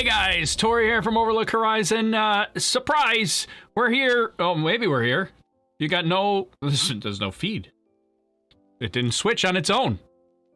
guys, Tori here from Overlook Horizon. Surprise! We're here. Oh, maybe we're here. You got there's no feed. It didn't switch on its own.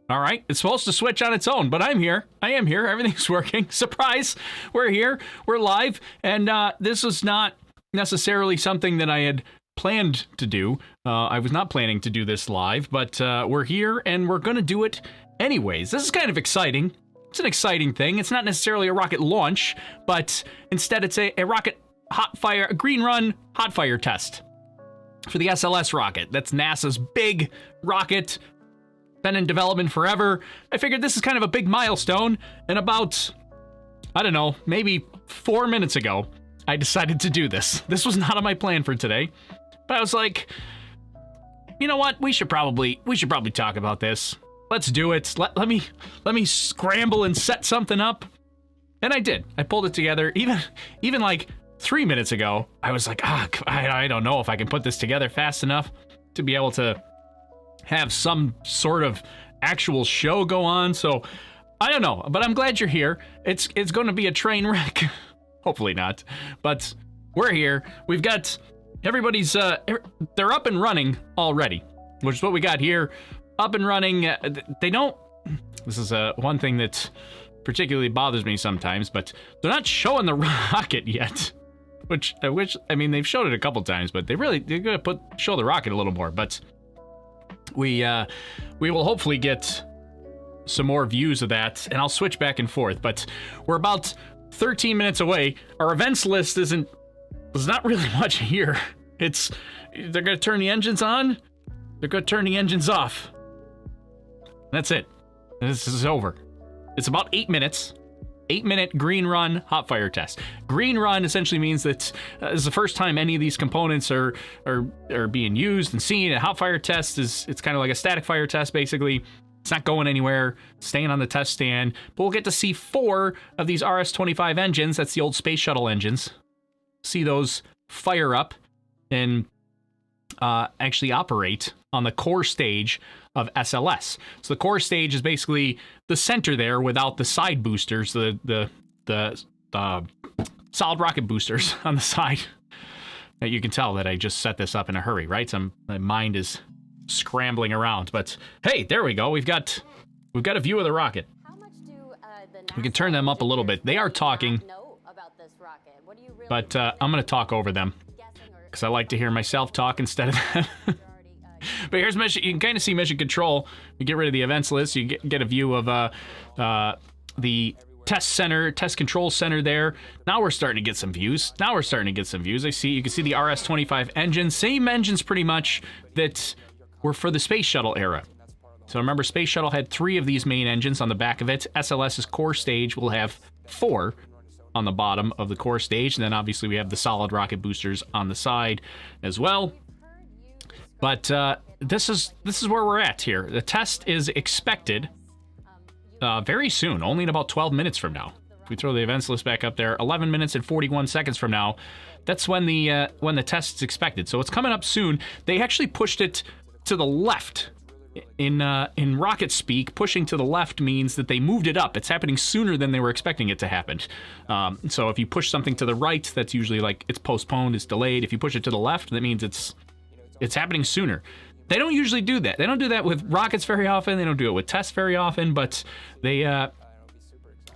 All right, it's supposed to switch on its own, but I'm here. I am here. Everything's working. Surprise! We're here. We're live, and this was not necessarily something that I had planned to do. I was not planning to do this live, but we're here, and we're going to do it anyways. This is kind of exciting. It's an exciting thing. It's not necessarily a rocket launch, but instead it's a rocket a green run hot fire test for the SLS rocket. That's NASA's big rocket, been in development forever. I figured this is kind of a big milestone, and about, I don't know, maybe 4 minutes ago, I decided to do this. This was not on my plan for today, but I was like, you know what? We should probably talk about this. Let's do it. Let me scramble and set something up. And I did. I pulled it together. Even like 3 minutes ago, I was like, I don't know if I can put this together fast enough to be able to have some sort of actual show go on. So I don't know, but I'm glad you're here. It's going to be a train wreck. Hopefully not, but we're here. We've got everybody's, they're up and running already, which is what we got here. Up and running. This is one thing that particularly bothers me sometimes, but they're not showing the rocket yet. Which I mean, they've showed it a couple times, but they're gonna show the rocket a little more. But we will hopefully get some more views of that, and I'll switch back and forth. But we're about 13 minutes away. Our events list there's not really much here. They're gonna turn the engines on, they're gonna turn the engines off. That's it. This is over. It's about 8 minutes. 8-minute green run hot fire test. Green run essentially means that it's the first time any of these components are being used and seen. A hot fire test it's kind of like a static fire test basically. It's not going anywhere, staying on the test stand. But we'll get to see 4 of these RS-25 engines. That's the old space shuttle engines. See those fire up and actually operate on the core stage of SLS. So the core stage is basically the center there without the side boosters, the solid rocket boosters on the side. Now you can tell that I just set this up in a hurry, right? My mind is scrambling around, but hey, there we go. We've got a view of the rocket. We can turn them up a little bit. They are talking, but I'm going to talk over them because I like to hear myself talk instead of them. But here's mission. You can kind of see mission control. You get rid of the events list. You get a view of the test control center there. Now we're starting to get some views. You can see the RS-25 engines. Same engines pretty much that were for the space shuttle era. So remember, space shuttle had 3 of these main engines on the back of it. SLS's core stage will have 4 on the bottom of the core stage. And then obviously we have the solid rocket boosters on the side as well. But this is where we're at here. The test is expected very soon, only in about 12 minutes from now. If we throw the events list back up there, 11 minutes and 41 seconds from now, that's when the test is expected. So it's coming up soon. They actually pushed it to the left. In rocket speak, pushing to the left means that they moved it up. It's happening sooner than they were expecting it to happen. So if you push something to the right, that's usually like it's postponed, it's delayed. If you push it to the left, that means it's happening sooner. They don't usually do that. They don't do that with rockets very often. They don't do it with tests very often, but they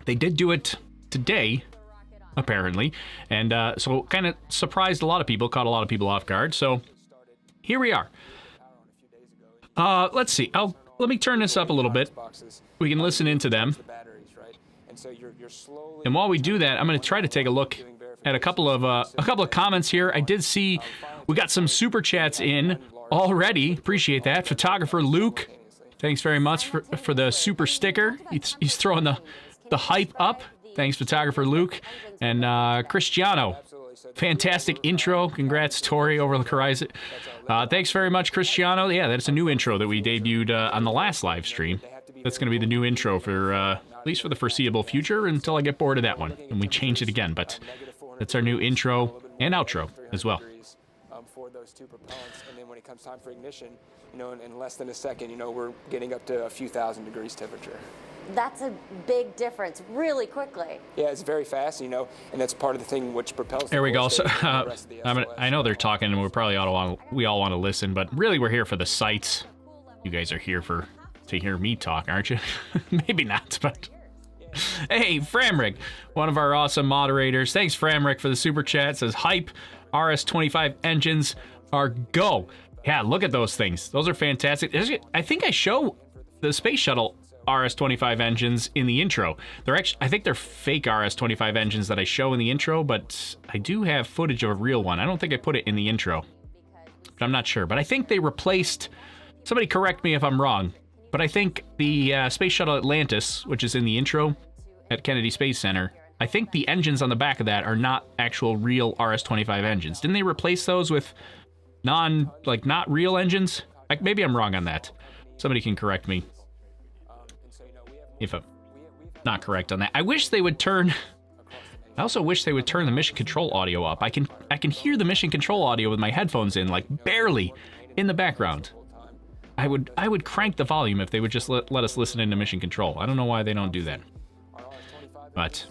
did do it today, apparently. And so kind of surprised a lot of people, caught a lot of people off guard. So here we are. Let's see. Let me turn this up a little bit. We can listen into them. And while we do that, I'm going to try to take a look at a couple of comments here. I did see we got some super chats in already. Appreciate that. Photographer Luke, thanks very much for the super sticker. He's throwing the hype up. Thanks, photographer Luke. And Cristiano, fantastic intro. Congrats, Tori, Overlook Horizon. Thanks very much, Cristiano. Yeah, that's a new intro that we debuted on the last live stream. That's going to be the new intro for at least for the foreseeable future until I get bored of that one and we change it again. But that's our new intro and outro as well. For those 2 propellants, and then when it comes time for ignition, in less than a second, we're getting up to a few thousand degrees temperature. that's a big difference really quickly. Yeah, it's very fast, and that's part of the thing which propels. There we go. core So, stage and the rest of the SLS. I know they're talking, and we all want to listen, but really we're here for the sights. You guys are here to hear me talk, aren't you? Maybe not, but hey, Framrick, one of our awesome moderators. Thanks, Framrick, for the super chat. Says hype. RS-25 engines are go. Yeah, look at those things. Those are fantastic. I think I show the space shuttle RS-25 engines in the intro. I think they're fake RS-25 engines that I show in the intro, but I do have footage of a real one. I don't think I put it in the intro, but I'm not sure. But I think they replaced, somebody correct me if I'm wrong, but I think the Space Shuttle Atlantis, which is in the intro at Kennedy Space Center, I think the engines on the back of that are not actual real RS-25 engines. Didn't they replace those with not real engines? Maybe I'm wrong on that. Somebody can correct me if I'm not correct on that. I wish they would turn... I also wish they would turn the mission control audio up. I can hear the mission control audio with my headphones in, like barely, in the background. I would crank the volume if they would just let us listen into mission control. I don't know why they don't do that. But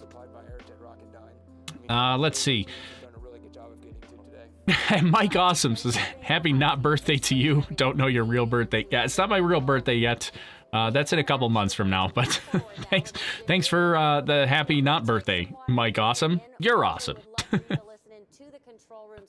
let's see. Mike Awesome says, happy not birthday to you. Don't know your real birthday. Yeah, it's not my real birthday yet. That's in a couple months from now, but thanks for the happy not birthday, Mike Awesome. You're awesome.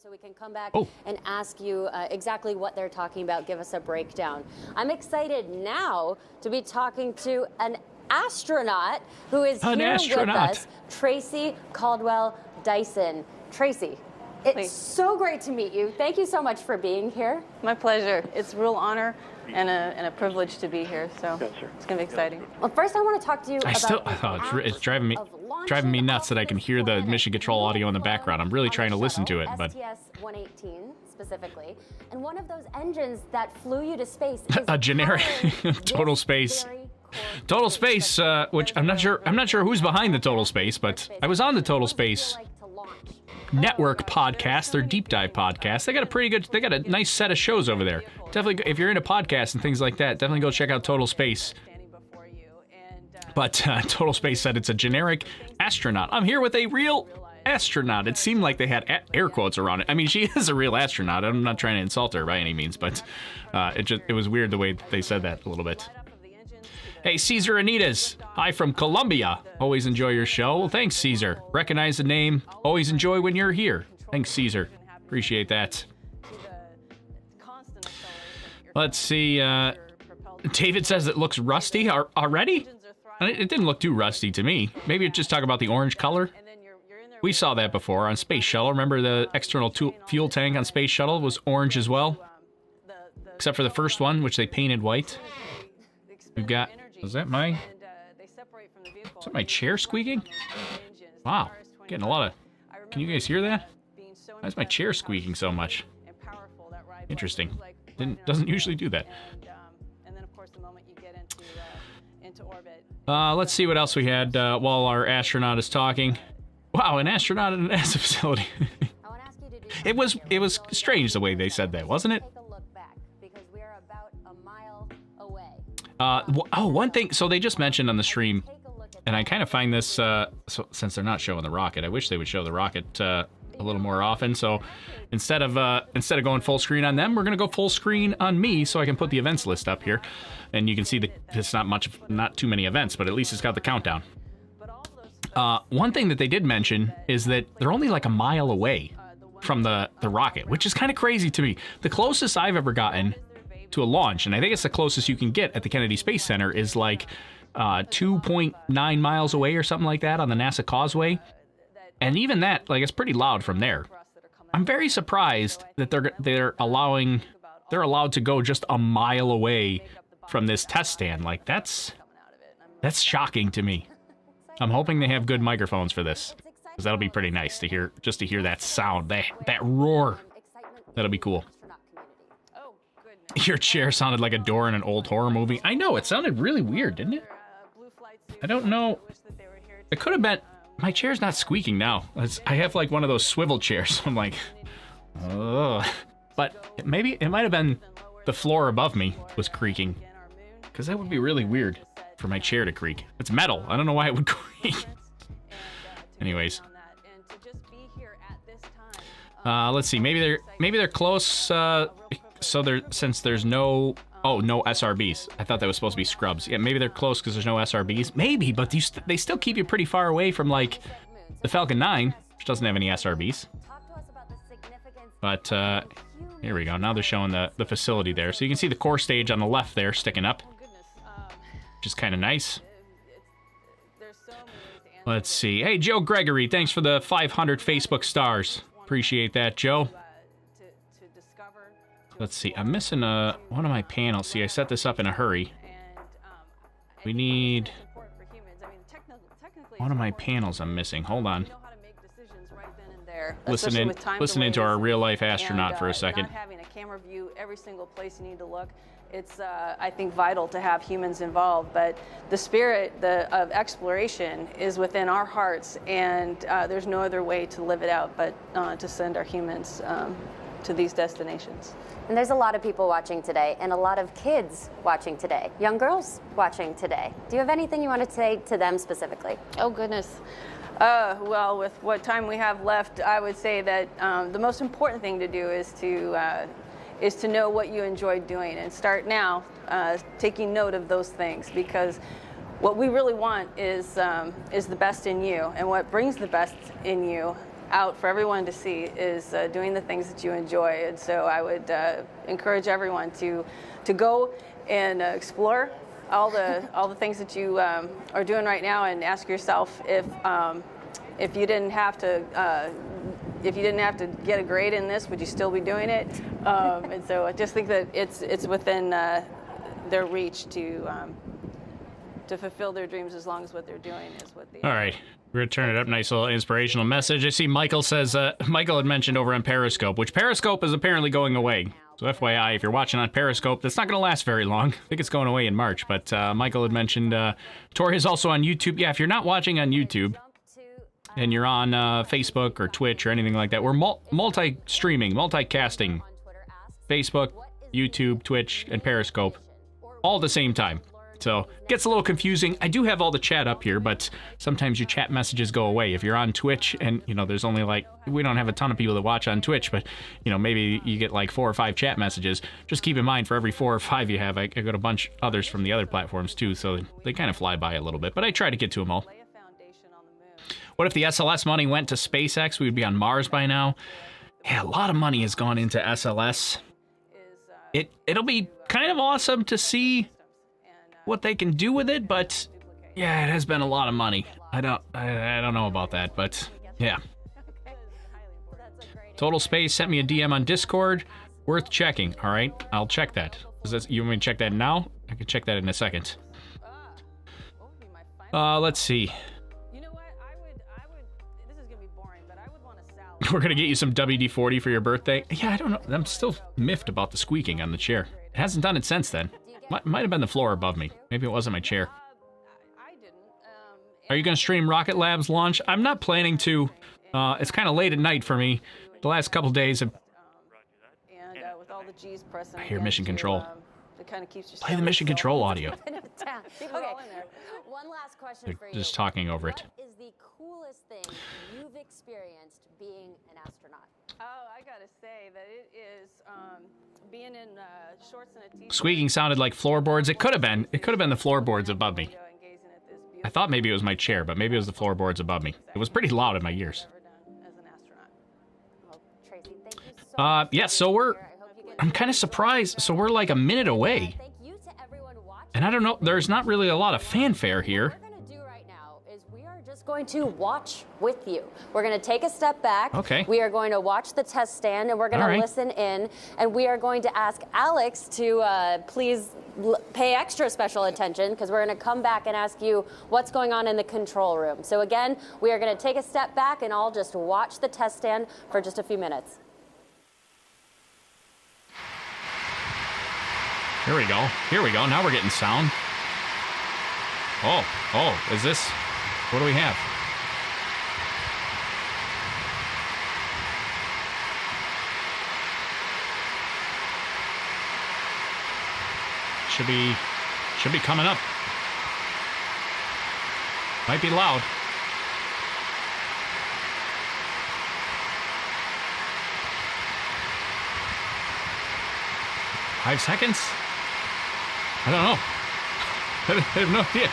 So we can come back and ask you exactly what they're talking about. Give us a breakdown. I'm excited now to be talking to an astronaut who is here with us, Tracy Caldwell Dyson. Tracy, it's so great to meet you. Thank you so much for being here. My pleasure. It's a real honor and a privilege to be here, so it's going to be exciting. Well, first I want to talk to you about... It's driving me nuts that I can hear the mission control audio in the background. I'm really trying to listen to it, but... STS-118 specifically, and one of those engines that flew you to space is a generic Total Space. Total Space, which I'm not sure who's behind the Total Space, but I was on the Total Space Network podcast, their deep dive podcast. They got a nice set of shows over there. Definitely, if you're into podcasts and things like that, definitely go check out Total Space. But Total Space said it's a generic astronaut. I'm here with a real astronaut. It seemed like they had air quotes around it. I mean, she is a real astronaut. I'm not trying to insult her by any means, but it was weird the way they said that a little bit. Hey, Caesar Anitas. Hi from Colombia. Always enjoy your show. Well, thanks, Caesar. Recognize the name. Always enjoy when you're here. Thanks, Caesar. Appreciate that. Let's see. David says it looks rusty already? It didn't look too rusty to me. Maybe it's just talk about the orange color. We saw that before on Space Shuttle. Remember the external fuel tank on Space Shuttle was orange as well? Except for the first one, which they painted white. We've got... Is that my chair squeaking? Wow, getting a lot of... Can you guys hear that? Why is my chair squeaking so much? Interesting. Doesn't usually do that. Let's see what else we had while our astronaut is talking. Wow, an astronaut at an NASA facility. It was strange the way they said that, wasn't it? One thing, so they just mentioned on the stream, and I kind of find this, so since they're not showing the rocket, I wish they would show the rocket a little more often. So instead of going full screen on them, we're gonna go full screen on me, so I can put the events list up here, and you can see it's not too many events, but at least it's got the countdown. One thing that they did mention is that they're only like a mile away from the rocket, which is kind of crazy to me. The closest I've ever gotten to a launch, and I think it's the closest you can get at the Kennedy Space Center, is like 2.9 miles away or something like that on the NASA Causeway. And even that, like, it's pretty loud from there. I'm very surprised that they're allowed to go just a mile away from this test stand. Like, that's shocking to me. I'm hoping they have good microphones for this, because that'll be pretty nice to hear, just to hear that sound, that roar. That'll be cool. Your chair sounded like a door in an old horror movie. I know, it sounded really weird, didn't it? I don't know. It could have been... My chair's not squeaking now. I have like one of those swivel chairs. So I'm like, ugh. But maybe it might have been the floor above me was creaking, because that would be really weird. for my chair to creak. It's metal. I don't know why it would creak. Anyways. Let's see. Maybe they're close. Since there's no SRBs. I thought that was supposed to be scrubs. Yeah, maybe they're close because there's no SRBs. Maybe, but they still keep you pretty far away from like the Falcon 9, which doesn't have any SRBs. But here we go. Now they're showing the facility there, so you can see the core stage on the left there sticking up, which is kind of nice. Let's see. Hey, Joe Gregory, thanks for the 500 Facebook stars. Appreciate that, Joe. Let's see. I'm missing one of my panels. See, I set this up in a hurry. We need one of my panels I'm missing. Hold on. Listening to our real-life astronaut for a second. Not having a camera view every single place you need to look. It's, I think, vital to have humans involved, but the spirit of exploration is within our hearts, and there's no other way to live it out but to send our humans to these destinations. And there's a lot of people watching today, and a lot of kids watching today, young girls watching today. Do you have anything you want to say to them specifically? Oh, goodness. Well, with what time we have left, I would say that the most important thing to do is to know what you enjoy doing and start now taking note of those things, because what we really want is the best in you, and what brings the best in you out for everyone to see is doing the things that you enjoy. And so I would encourage everyone to go and explore all the things that you are doing right now, and ask yourself if you didn't have to get a grade in this, would you still be doing it? And so I just think that it's within their reach to fulfill their dreams, as long as what they're doing is what they. All right, we're gonna turn it up. Nice little inspirational message. I see Michael says Michael had mentioned over on Periscope, which Periscope is apparently going away. So FYI, if you're watching on Periscope, that's not going to last very long. I think it's going away in March, but Michael had mentioned Tori is also on YouTube. Yeah, if you're not watching on YouTube and you're on Facebook or Twitch or anything like that, we're multi-streaming, multicasting. Facebook, YouTube, Twitch, and Periscope all at the same time. So gets a little confusing. I do have all the chat up here, but sometimes your chat messages go away. If you're on Twitch and, there's only we don't have a ton of people that watch on Twitch, but, maybe you get like 4 or 5 chat messages. Just keep in mind, for every 4 or 5 you have, I got a bunch others from the other platforms too, so they kind of fly by a little bit, but I try to get to them all. What if the SLS money went to SpaceX? We would be on Mars by now. Yeah, a lot of money has gone into SLS. It'll be kind of awesome to see what they can do with it, but yeah, it has been a lot of money. I don't know about that, but yeah. Total Space sent me a DM on Discord. Worth checking. All right, I'll check that. You want me to check that now? I can check that in a second. Let's see. You know what? I would. This is gonna be boring, but I would want a salad. We're gonna get you some WD-40 for your birthday. Yeah, I don't know. I'm still miffed about the squeaking on the chair. It hasn't done it since then. Might have been the floor above me. Maybe it wasn't my chair. I didn't. Are you going to stream Rocket Lab's launch? I'm not planning to. It's kind of late at night for me. The last couple days have... With all the G's pressing, I hear mission control. It kind of keeps you. Play the mission control audio. Okay, one last question for you. They're just talking over it. What is the coolest thing you've experienced being an astronaut? Oh, I gotta say that it is being in shorts and a t-shirt. Squeaking sounded like floorboards. It could have been. It could have been the floorboards above me. I thought maybe it was my chair, but maybe it was the floorboards above me. It was pretty loud in my ears. Yeah, so I'm kind of surprised. So we're like a minute away. And I don't know, there's not really a lot of fanfare here. Going to watch with you. We're going to take a step back. Okay. We are going to watch the test stand, and we're going to listen in, and we are going to ask Alex to please pay extra special attention, because we're going to come back and ask you what's going on in the control room. So again, we are going to take a step back and all just watch the test stand for just a few minutes. Here we go. Here we go. Now we're getting sound. Oh, is this... What do we have? Should be coming up. Might be loud. Five seconds? I don't know. I have no idea.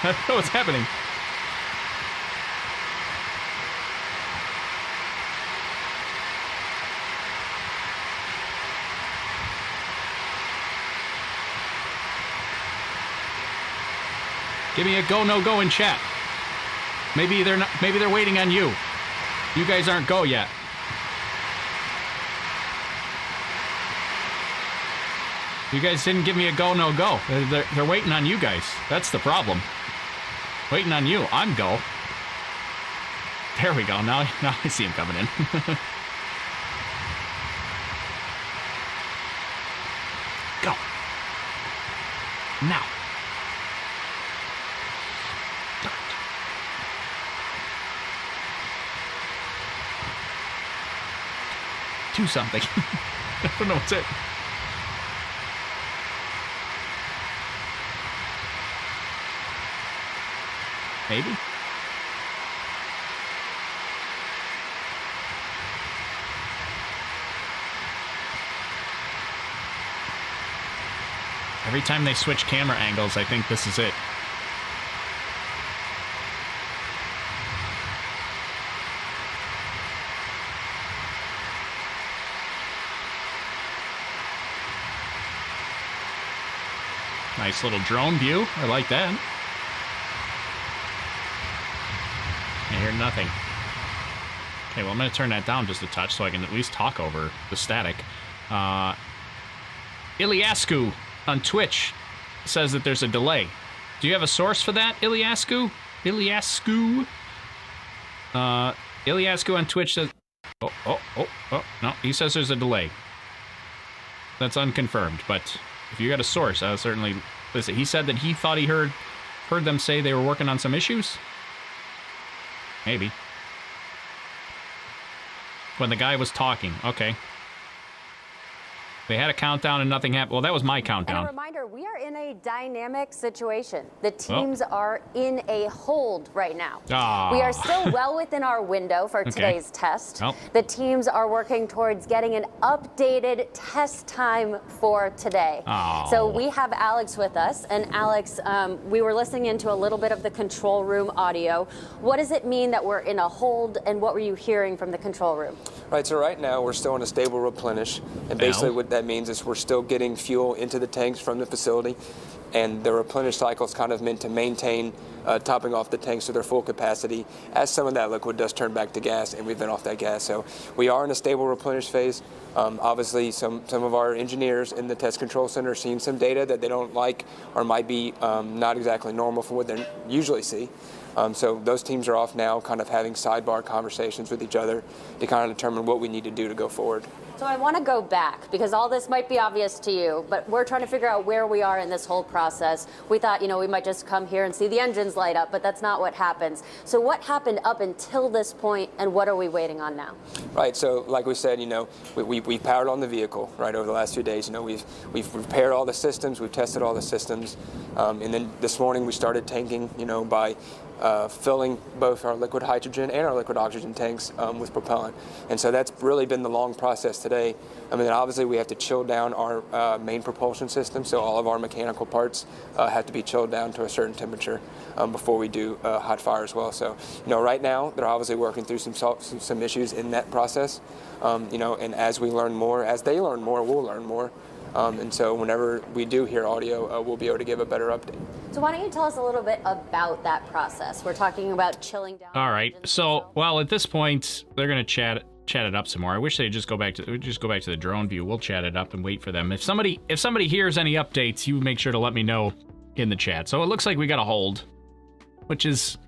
I don't know what's happening. Give me a go, no go in chat. Maybe they're waiting on you. You guys aren't go yet. You guys didn't give me a go, no go. They're waiting on you guys. That's the problem. Waiting on you. I'm go. There we go. Now I see him coming in. Go. Now. Do something. I don't know what's it. Maybe? Every time they switch camera angles, I think this is it. Nice little drone view. I like that. I hear nothing. Okay, well, I'm going to turn that down just a touch so I can at least talk over the static. Iliascu on Twitch says that there's a delay. Do you have a source for that, Iliascu? Iliascu on Twitch says... Oh, no, he says there's a delay. That's unconfirmed, but if you got a source, I'll certainly... Listen, he said that he thought he heard them say they were working on some issues? Maybe. When the guy was talking. Okay. They had a countdown and nothing happened. Well, that was my countdown. And a reminder, we are in a dynamic situation. The teams are in a hold right now. We are still well within our window for today's test. The teams are working towards getting an updated test time for today. So we have Alex with us. And Alex, we were listening into a little bit of the control room audio. What does it mean that we're in a hold, and what were you hearing from the control room? Right, so right now we're still in a stable replenish, and basically what that means is we're still getting fuel into the tanks from the facility, and the replenish cycle is kind of meant to maintain topping off the tanks to their full capacity as some of that liquid does turn back to gas, and we've been off that gas. So we are in a stable replenish phase. Obviously, some of our engineers in the test control center are seeing some data that they don't like or might be not exactly normal from what they usually see. So those teams are off now, kind of having sidebar conversations with each other to kind of determine what we need to do to go forward. So I want to go back, because all this might be obvious to you, but we're trying to figure out where we are in this whole process. We thought, we might just come here and see the engines light up, but that's not what happens. So what happened up until this point, and what are we waiting on now? Right, so like we said, we powered on the vehicle, right, over the last few days. We've repaired all the systems, we've tested all the systems, and then this morning we started tanking, by filling both our liquid hydrogen and our liquid oxygen tanks with propellant. And so that's really been the long process today. Obviously we have to chill down our main propulsion system, so all of our mechanical parts have to be chilled down to a certain temperature before we do hot fire as well. So, right now they're obviously working through some issues in that process, and as we learn more, as they learn more, we'll learn more. And so whenever we do hear audio, we'll be able to give a better update. So why don't you tell us a little bit about that process? We're talking about chilling down. All right. So, well, at this point, they're going to chat it up some more. I wish they'd just go back to the drone view. We'll chat it up and wait for them. If somebody hears any updates, you make sure to let me know in the chat. So it looks like we got a hold, which is,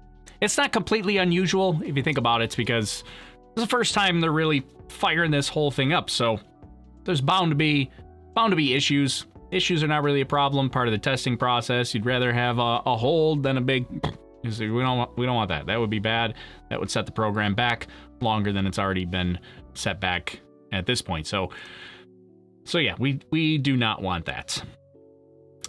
it's not completely unusual if you think about it. It's because it's the first time they're really firing this whole thing up. So there's bound to be issues. Issues are not really a problem, part of the testing process. You'd rather have a hold than a big... We don't want that. That would be bad. That would set the program back longer than it's already been set back at this point. So yeah, we do not want that.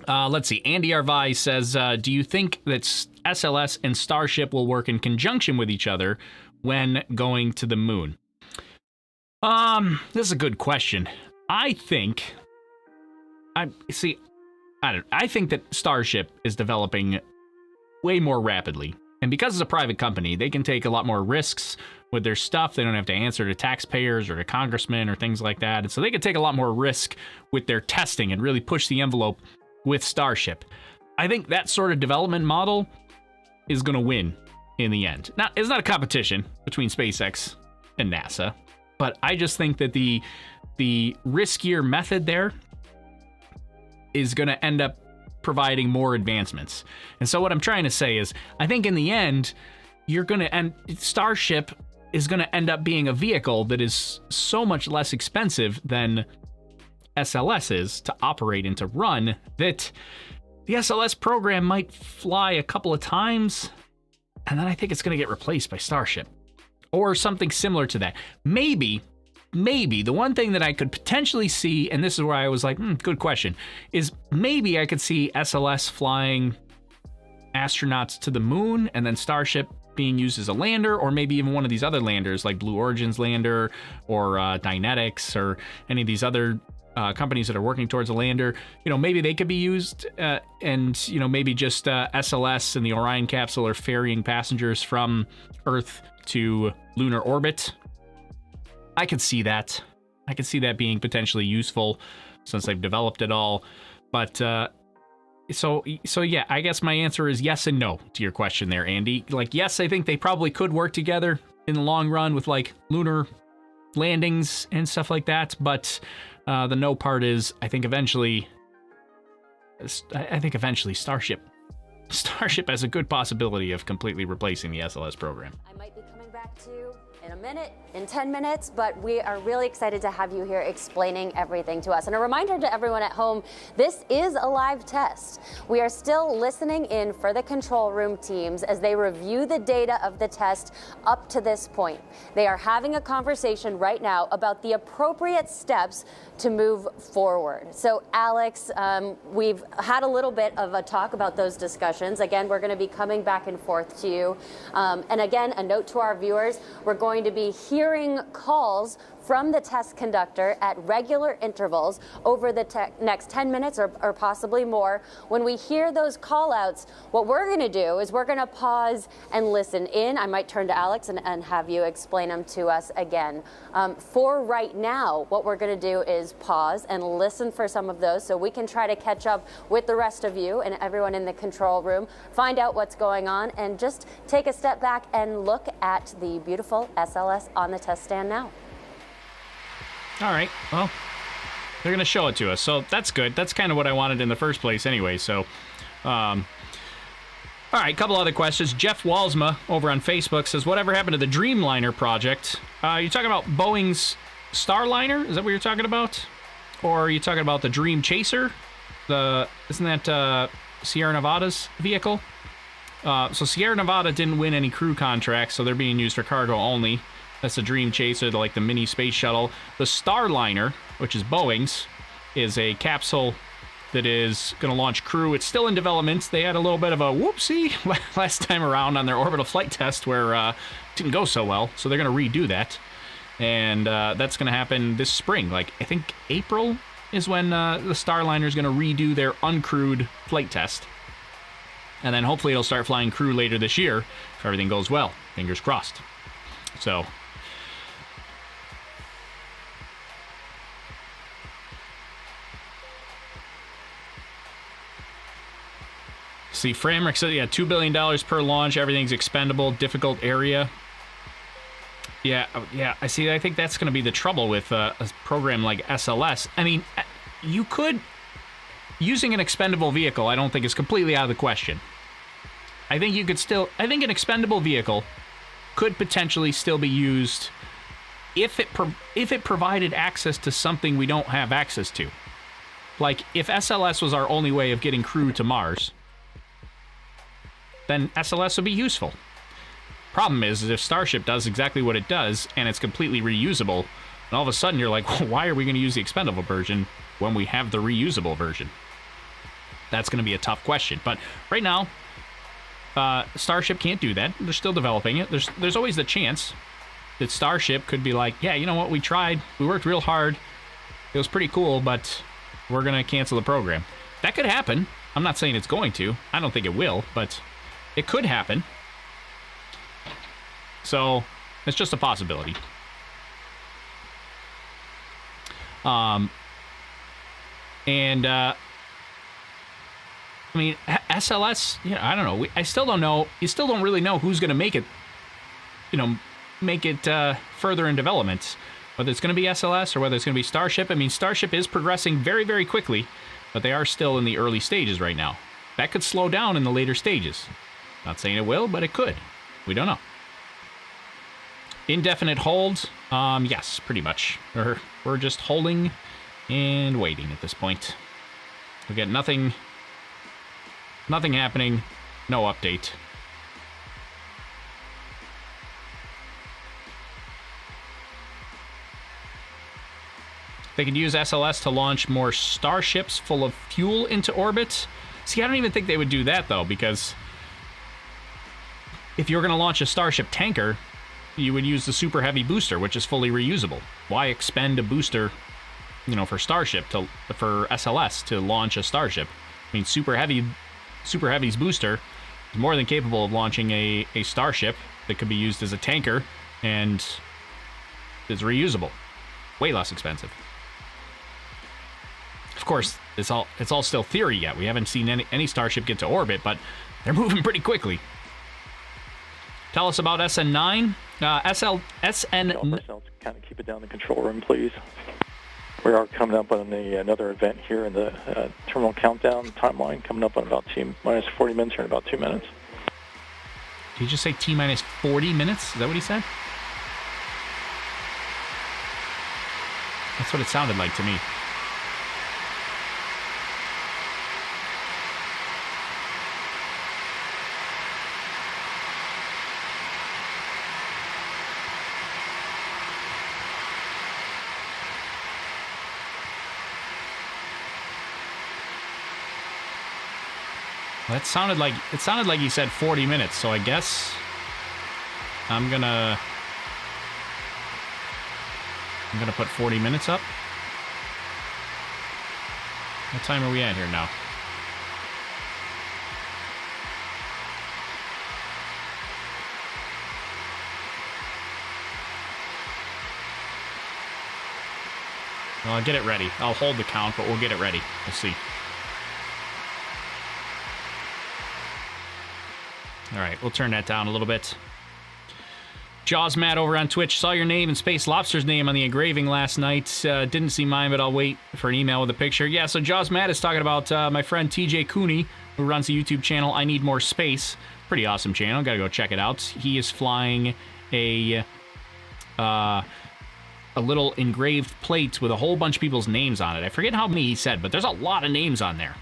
Let's see. Andy Arvai says, do you think that SLS and Starship will work in conjunction with each other when going to the moon? This is a good question. I think that Starship is developing way more rapidly. And because it's a private company, they can take a lot more risks with their stuff. They don't have to answer to taxpayers or to congressmen or things like that. And so they can take a lot more risk with their testing and really push the envelope with Starship. I think that sort of development model is going to win in the end. Now, it's not a competition between SpaceX and NASA, but I just think that the riskier method there is going to end up providing more advancements. And so what I'm trying to say is, I think in the end, Starship is going to end up being a vehicle that is so much less expensive than SLS is to operate and to run, that the SLS program might fly a couple of times, and then I think it's going to get replaced by Starship. Or something similar to that. Maybe the one thing that I could potentially see, and this is where I was like, good question, is maybe I could see SLS flying astronauts to the moon and then Starship being used as a lander, or maybe even one of these other landers like Blue Origin's lander or Dynetics or any of these other companies that are working towards a lander. Maybe they could be used, and maybe just SLS and the Orion capsule are ferrying passengers from Earth to lunar orbit. I could see that. I could see that being potentially useful since they've developed it all. But so yeah, I guess my answer is yes and no to your question there, Andy. Like, yes, I think they probably could work together in the long run with like lunar landings and stuff like that. But the no part is, I think eventually Starship has a good possibility of completely replacing the SLS program. I might be coming back to you in a minute, in 10 minutes, but we are really excited to have you here explaining everything to us. And a reminder to everyone at home, this is a live test. We are still listening in for the control room teams as they review the data of the test up to this point. They are having a conversation right now about the appropriate steps to move forward. So Alex, we've had a little bit of a talk about those discussions. Again, we're going to be coming back and forth to you. And again, a note to our viewers, we're going to be hearing calls from the test conductor at regular intervals over the next 10 minutes or possibly more. When we hear those call outs, what we're going to do is we're going to pause and listen in. I might turn to Alex and have you explain them to us again. For right now, what we're going to do is pause and listen for some of those so we can try to catch up with the rest of you and everyone in the control room, find out what's going on, and just take a step back and look at the beautiful SLS on the test stand now. All right, well, they're going to show it to us, so that's good. That's kind of what I wanted in the first place anyway, so. All right, a couple other questions. Jeff Walsma over on Facebook says, whatever happened to the Dreamliner project? You're talking about Boeing's Starliner? Is that what you're talking about? Or are you talking about the Dream Chaser? Isn't that Sierra Nevada's vehicle? So Sierra Nevada didn't win any crew contracts, so they're being used for cargo only. That's the Dream Chaser, like the mini space shuttle. The Starliner, which is Boeing's, is a capsule that is going to launch crew. It's still in development. They had a little bit of a whoopsie last time around on their orbital flight test where it didn't go so well. So they're going to redo that. And that's going to happen this spring. Like, I think April is when the Starliner is going to redo their uncrewed flight test. And then hopefully it'll start flying crew later this year if everything goes well. Fingers crossed. So see, Framrick said, yeah, $2 billion per launch. Everything's expendable. Difficult area. Yeah. I see. I think that's going to be the trouble with a program like SLS. I mean, you could, using an expendable vehicle, I don't think is completely out of the question. I think an expendable vehicle could potentially still be used if it provided access to something we don't have access to. Like, if SLS was our only way of getting crew to Mars, then SLS would be useful. Problem is if Starship does exactly what it does and it's completely reusable, and all of a sudden you're like, well, why are we going to use the expendable version when we have the reusable version? That's going to be a tough question. But right now, Starship can't do that. They're still developing it. There's always the chance that Starship could be like, yeah, you know what, we tried. We worked real hard. It was pretty cool, but we're going to cancel the program. That could happen. I'm not saying it's going to. I don't think it will, but it could happen. So it's just a possibility. I mean, SLS, I don't know. I still don't know. You still don't really know who's going to make it, further in development. Whether it's going to be SLS or whether it's going to be Starship. I mean, Starship is progressing very, very quickly, but they are still in the early stages right now. That could slow down in the later stages. Not saying it will, but it could. We don't know. Indefinite hold? Yes, pretty much. We're just holding and waiting at this point. We get nothing happening, no update. They could use SLS to launch more starships full of fuel into orbit. See, I don't even think they would do that, though, because if you're going to launch a Starship tanker, you would use the Super Heavy booster, which is fully reusable. Why expend a booster, for Starship, for SLS to launch a Starship? I mean, Super Heavy's booster is more than capable of launching a Starship that could be used as a tanker and is reusable. Way less expensive. Of course, it's all still theory yet. We haven't seen any Starship get to orbit, but they're moving pretty quickly. Tell us about SN9. SN... Kind of keep it down in the control room, please. We are coming up on another event here in the terminal countdown timeline, coming up on about T-minus 40 minutes or in about 2 minutes. Did you just say T-minus 40 minutes? Is that what he said? That's what it sounded like to me. That sounded like he said 40 minutes, so I guess I'm gonna put 40 minutes up. What time are we at here now? Well, I'll get it ready. I'll hold the count, but we'll get it ready. We'll see. All right, we'll turn that down a little bit. Jaws Matt over on Twitch. Saw your name and Space Lobster's name on the engraving last night. Didn't see mine, but I'll wait for an email with a picture. Yeah, so Jaws Matt is talking about my friend TJ Cooney, who runs the YouTube channel I Need More Space. Pretty awesome channel. Got to go check it out. He is flying a little engraved plate with a whole bunch of people's names on it. I forget how many he said, but there's a lot of names on there.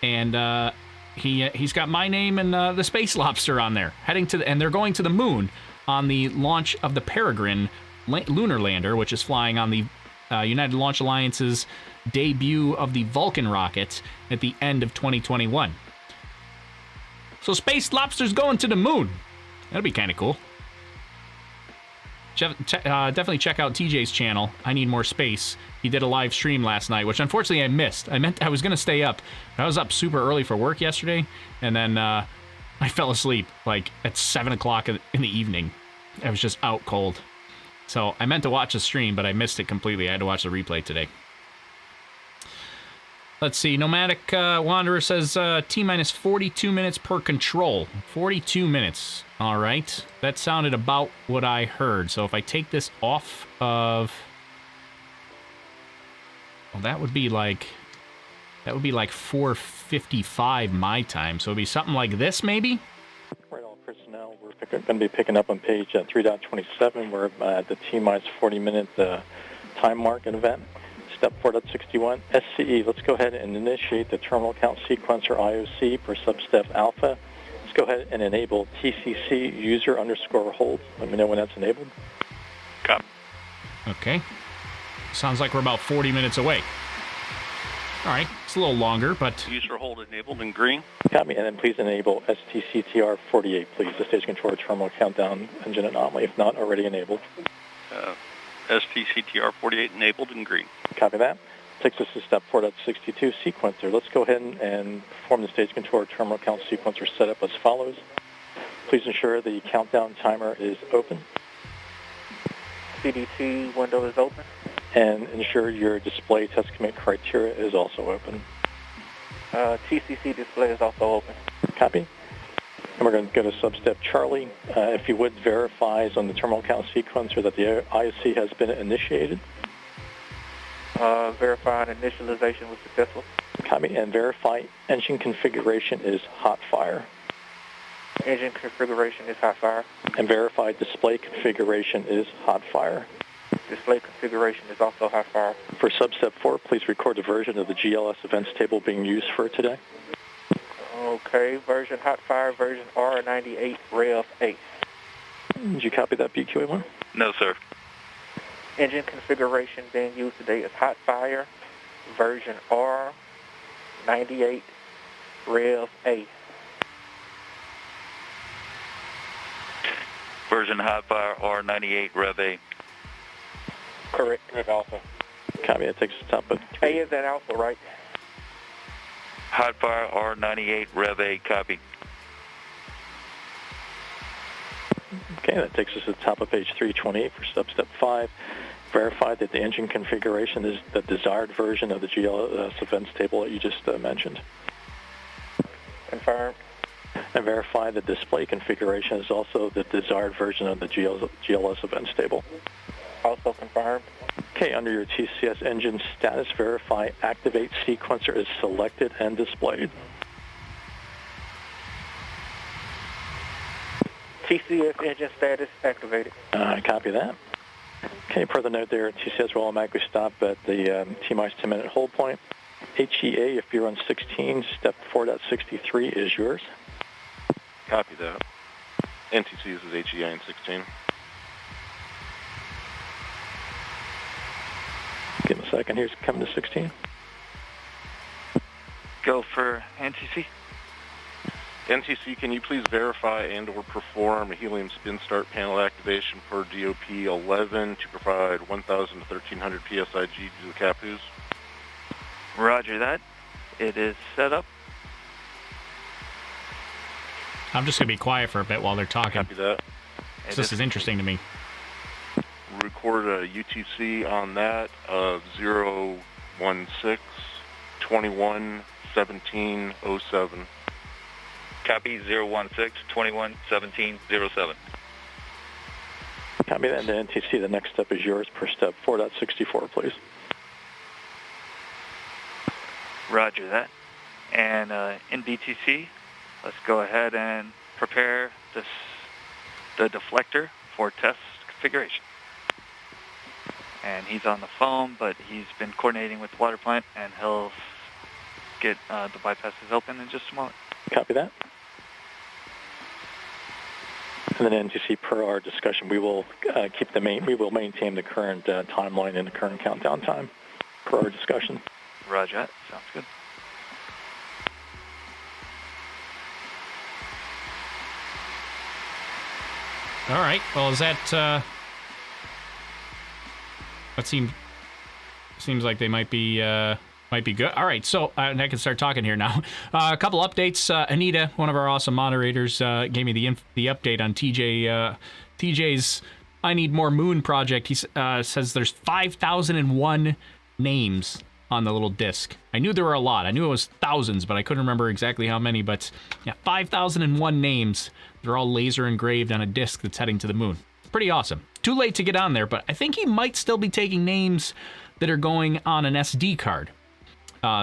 And he's got my name and the Space Lobster on there, and they're going to the moon on the launch of the Peregrine lunar lander, which is flying on the United Launch Alliance's debut of the Vulcan rocket at the end of 2021. So Space Lobster's going to the moon. That'll be kind of cool. Definitely check out TJ's channel, I Need More Space. He did a live stream last night, which unfortunately I missed. I was going to stay up. I was up super early for work yesterday, and then I fell asleep like at 7 o'clock in the evening. I was just out cold. So I meant to watch the stream, but I missed it completely. I had to watch the replay today. Let's see. Nomadic Wanderer says T-minus 42 minutes per control. 42 minutes. All right. That sounded about what I heard. So if I take this off of... Well, that would be like 4:55 my time. So it'd be something like this, maybe? Right, all personnel. We're going to be picking up on page 3.27. We're at the T-minus 40-minute time mark event. Step 4.61, SCE. Let's go ahead and initiate the terminal count sequencer IOC for substep alpha. Let's go ahead and enable TCC user _ hold. Let me know when that's enabled. Okay. Sounds like we're about 40 minutes away. All right, it's a little longer, but... User hold enabled in green. Copy, and then please enable STCTR 48, please, the stage controller terminal countdown engine anomaly, if not already enabled. STCTR 48 enabled in green. Copy that. Takes us to step 4.62 sequencer. Let's go ahead and perform the stage controller terminal count sequencer setup as follows. Please ensure the countdown timer is open. CDT window is open. And ensure your display test commit criteria is also open. TCC display is also open. Copy. And we're going to go to sub-step Charlie. If you would verify on the terminal count sequencer that the ISC has been initiated. Verifying initialization was successful. Copy. And verify engine configuration is hot fire. Engine configuration is hot fire. And verify display configuration is hot fire. Display configuration is also hot fire. For sub-step 4, please record the version of the GLS events table being used for today. Okay, version hot fire, version R98 Rev 8. Did you copy that, BQA1? No, sir. Engine configuration being used today is hot fire, version R98 Rev 8. Version hot fire R98 Rev A. Correct, Rev Alpha. Copy, that takes us top of... A is that Alpha, right? Hot fire R98 Rev A, copy. Okay, that takes us to the top of page 328 for sub-step 5. Verify that the engine configuration is the desired version of the GLS events table that you just mentioned. Confirmed. And verify the display configuration is also the desired version of the GLS events table. Also confirmed. Okay, under your TCS engine status, verify activate sequencer is selected and displayed. TCS engine status activated. Copy that. Okay, per the note there, TCS will automatically stop at the T-minus 10-minute hold point. HEA, if you're on 16, step 4.63 is yours. Copy that. NTC is HEI in 16. Give him a second. Here's coming to 16. Go for NTC. NTC, can you please verify and or perform a helium spin start panel activation for DOP 11 to provide 1,000 to 1,300 PSIG to the CAPUs? Roger that. It is set up. I'm just going to be quiet for a bit while they're talking. Copy that. This is interesting to me. Record a UTC on that of 016 21 17 07. Copy 016 21 17 07. Copy that, and the NTC, the next step is yours per step 4.64, please. Roger that. And in DTC, let's go ahead and prepare the deflector for test configuration. And he's on the phone, but he's been coordinating with the water plant, and he'll get the bypasses open in just a moment. Copy that. And then NTC, per our discussion, we will we will maintain the current timeline and the current countdown time per our discussion. Roger that. Sounds good. All right. Well, is that seems like they might be good. All right. So I can start talking here now. A couple updates. Anita, one of our awesome moderators, gave me the update on TJ's I Need More Moon project. He says there's 5,001 names on the little disc. I knew there were a lot. I knew it was thousands, but I couldn't remember exactly how many. But yeah, 5,001 names. They're all laser engraved on a disc that's heading to the moon. Pretty awesome. Too late to get on there, but I think he might still be taking names that are going on an SD card.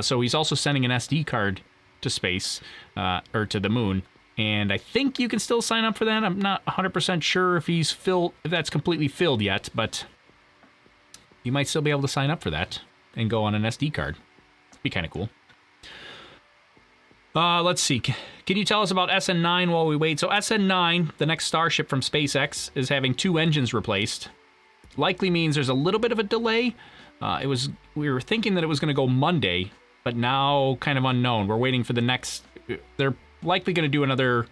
So he's also sending an SD card to space, or to the moon. And I think you can still sign up for that. I'm not 100% sure if that's completely filled yet, but you might still be able to sign up for that and go on an SD card. Be kind of cool. Let's see. Can you tell us about SN9 while we wait? So SN9, the next Starship from SpaceX, is having 2 engines replaced. Likely means there's a little bit of a delay. We were thinking that it was going to go Monday, but now kind of unknown. We're waiting for the next. They're likely going to do another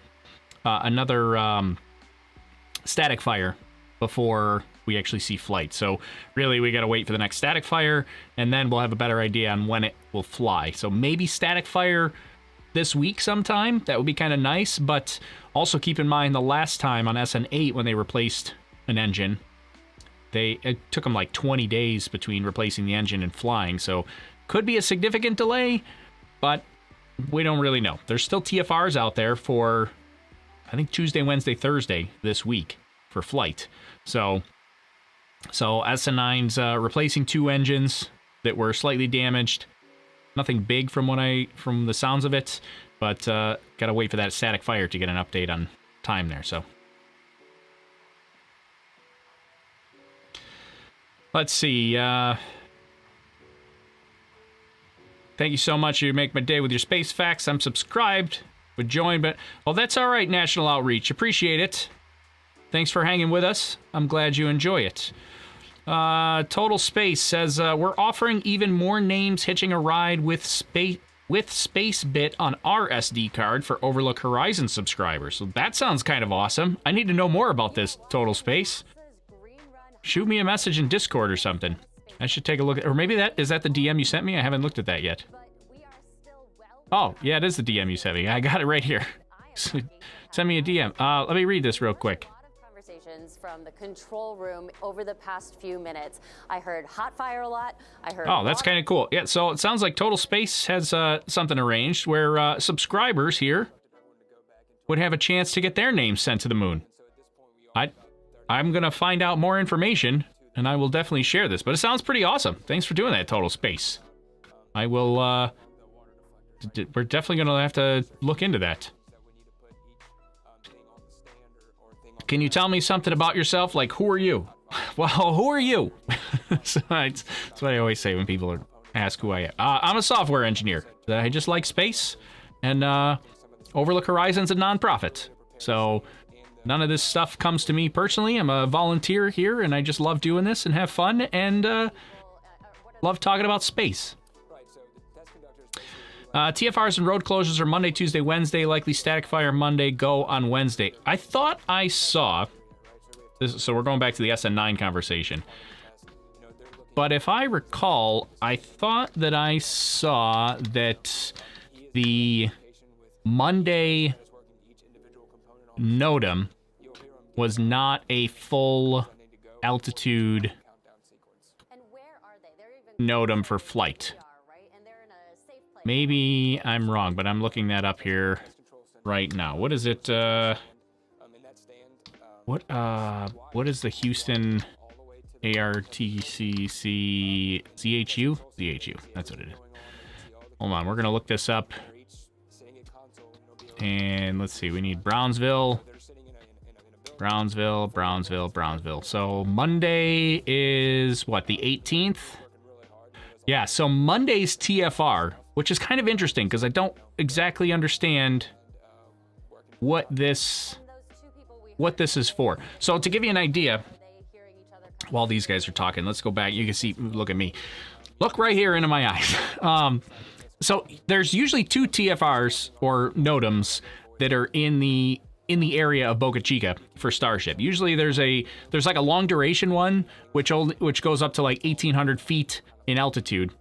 static fire before we actually see flight. So really, we got to wait for the next static fire, and then we'll have a better idea on when it will fly. So maybe static fire this week sometime. That would be kind of nice, but also keep in mind the last time on SN8 when they replaced an engine, it took them like 20 days between replacing the engine and flying, so could be a significant delay, but we don't really know. There's still TFRs out there for, I think, Tuesday, Wednesday, Thursday this week for flight. So SN9's replacing 2 engines that were slightly damaged. Nothing big from the sounds of it, but gotta wait for that static fire to get an update on time there. So let's see. Thank you so much. You make my day with your space facts. I'm subscribed. Would join, but well, that's all right. National Outreach, appreciate it. Thanks for hanging with us. I'm glad you enjoy it. Total Space says we're offering even more names hitching a ride with space bit on our SD card for Overlook Horizon subscribers. So that sounds kind of awesome. I need to know more about this, Total Space. Shoot me a message in Discord or something. I should take a look at, or maybe is that the DM you sent me? I haven't looked at that yet. Oh, yeah, it is the DM you sent me. I got it right here. Send me a DM. Let me read this real quick. From the control room over the past few minutes. I heard hot fire a lot. I heard. Oh, that's kind of cool. Yeah, so it sounds like Total Space has something arranged where subscribers here would have a chance to get their names sent to the moon. I'm gonna find out more information, and I will definitely share this. But it sounds pretty awesome. Thanks for doing that, Total Space. I will. We're definitely gonna have to look into that. Can you tell me something about yourself? Like, who are you? Well, who are you? So that's what I always say when people ask who I am. I'm a software engineer. I just like space, and Overlook Horizon's a nonprofit. So none of this stuff comes to me personally. I'm a volunteer here, and I just love doing this and have fun, and love talking about space. TFRs and road closures are Monday, Tuesday, Wednesday. Likely static fire Monday, go on Wednesday. I thought I saw this, so we're going back to the SN9 conversation. But if I recall, I thought that I saw that the Monday NOTAM was not a full altitude NOTAM for flight. Maybe I'm wrong, but I'm looking that up here right now. What is it? What is the Houston ARTCC ZHU? ZHU. That's what it is. Hold on, we're gonna look this up. And let's see, we need Brownsville. So Monday is what, the 18th? Yeah, so Monday's TFR, which is kind of interesting because I don't exactly understand what this is for. So to give you an idea, while these guys are talking, let's go back. You can see, look at me. Look right here into my eyes. So there's usually 2 TFRs or NOTAMs that are in the area of Boca Chica for Starship. Usually there's like a long duration one which goes up to like 1,800 feet in altitude,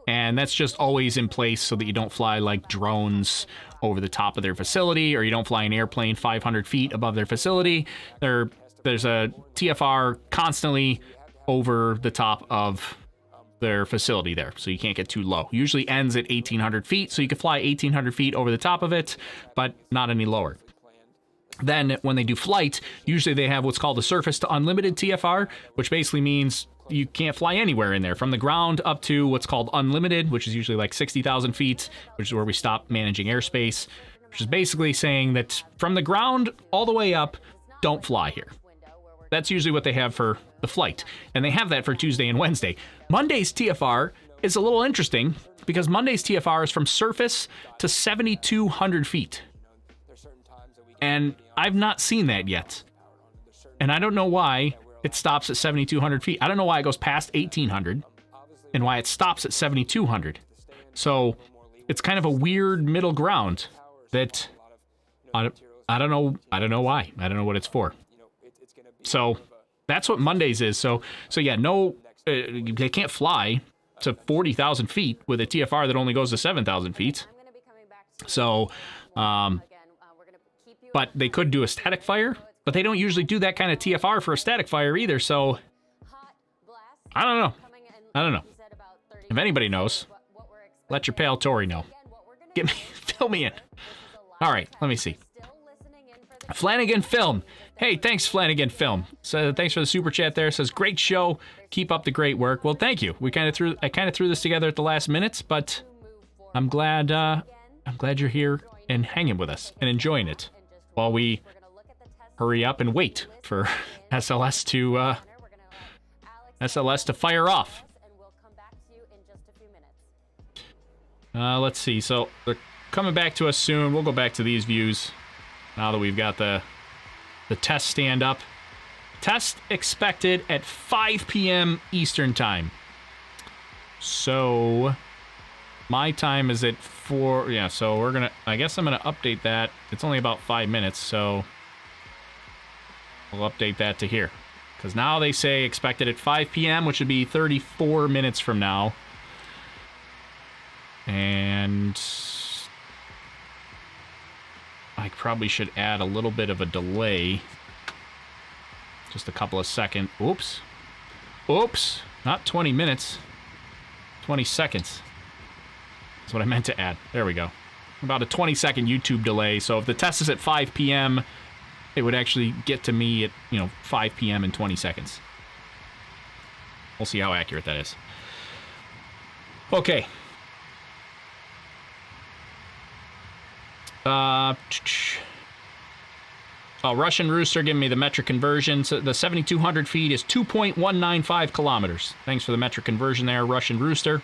and that's just always in place so that you don't fly like drones over the top of their facility, or you don't fly an airplane 500 feet above their facility. There's a TFR constantly over the top of their facility there, so you can't get too low. Usually ends at 1,800 feet, so you can fly 1,800 feet over the top of it, but not any lower. Then when they do flight, usually they have what's called a surface to unlimited TFR, which basically means you can't fly anywhere in there, from the ground up to what's called unlimited, which is usually like 60,000 feet, which is where we stop managing airspace, which is basically saying that from the ground all the way up, don't fly here. That's usually what they have for the flight, and they have that for Tuesday and Wednesday. Monday's TFR is a little interesting because Monday's TFR is from surface to 7,200 feet. And I've not seen that yet. And I don't know why it stops at 7,200 feet. I don't know why it goes past 1,800 and why it stops at 7,200. So it's kind of a weird middle ground that I don't know why. I don't know what it's for. So that's what Mondays is. So yeah, no, they can't fly to 40,000 feet with a TFR that only goes to 7,000 feet. So, but they could do a static fire, but they don't usually do that kind of TFR for a static fire either. So I don't know. If anybody knows, let your pal Tori know. Fill me in. All right, let me see. Flanagan Film. Hey, thanks, Flanagan Film. So thanks for the super chat there. Says great show. Keep up the great work. Well, thank you. I kind of threw this together at the last minute, but I'm glad you're here and hanging with us and enjoying it while we hurry up and wait for SLS to fire off. Let's see. So they're coming back to us soon. We'll go back to these views now that we've got the test stand up. Test expected at 5 p.m. Eastern time. So my time is at 4. Yeah, so I guess I'm gonna update that. It's only about 5 minutes, so we'll update that to here. Because now they say expected at 5 p.m., which would be 34 minutes from now. And I probably should add a little bit of a delay. Just a couple of seconds. Oops. Not 20 minutes. 20 seconds. That's what I meant to add. There we go. About a 20-second YouTube delay. So if the test is at 5 p.m., it would actually get to me at, 5 p.m. in 20 seconds. We'll see how accurate that is. Okay. Russian Rooster giving me the metric conversion. So the 7,200 feet is 2.195 kilometers. Thanks for the metric conversion there, Russian Rooster.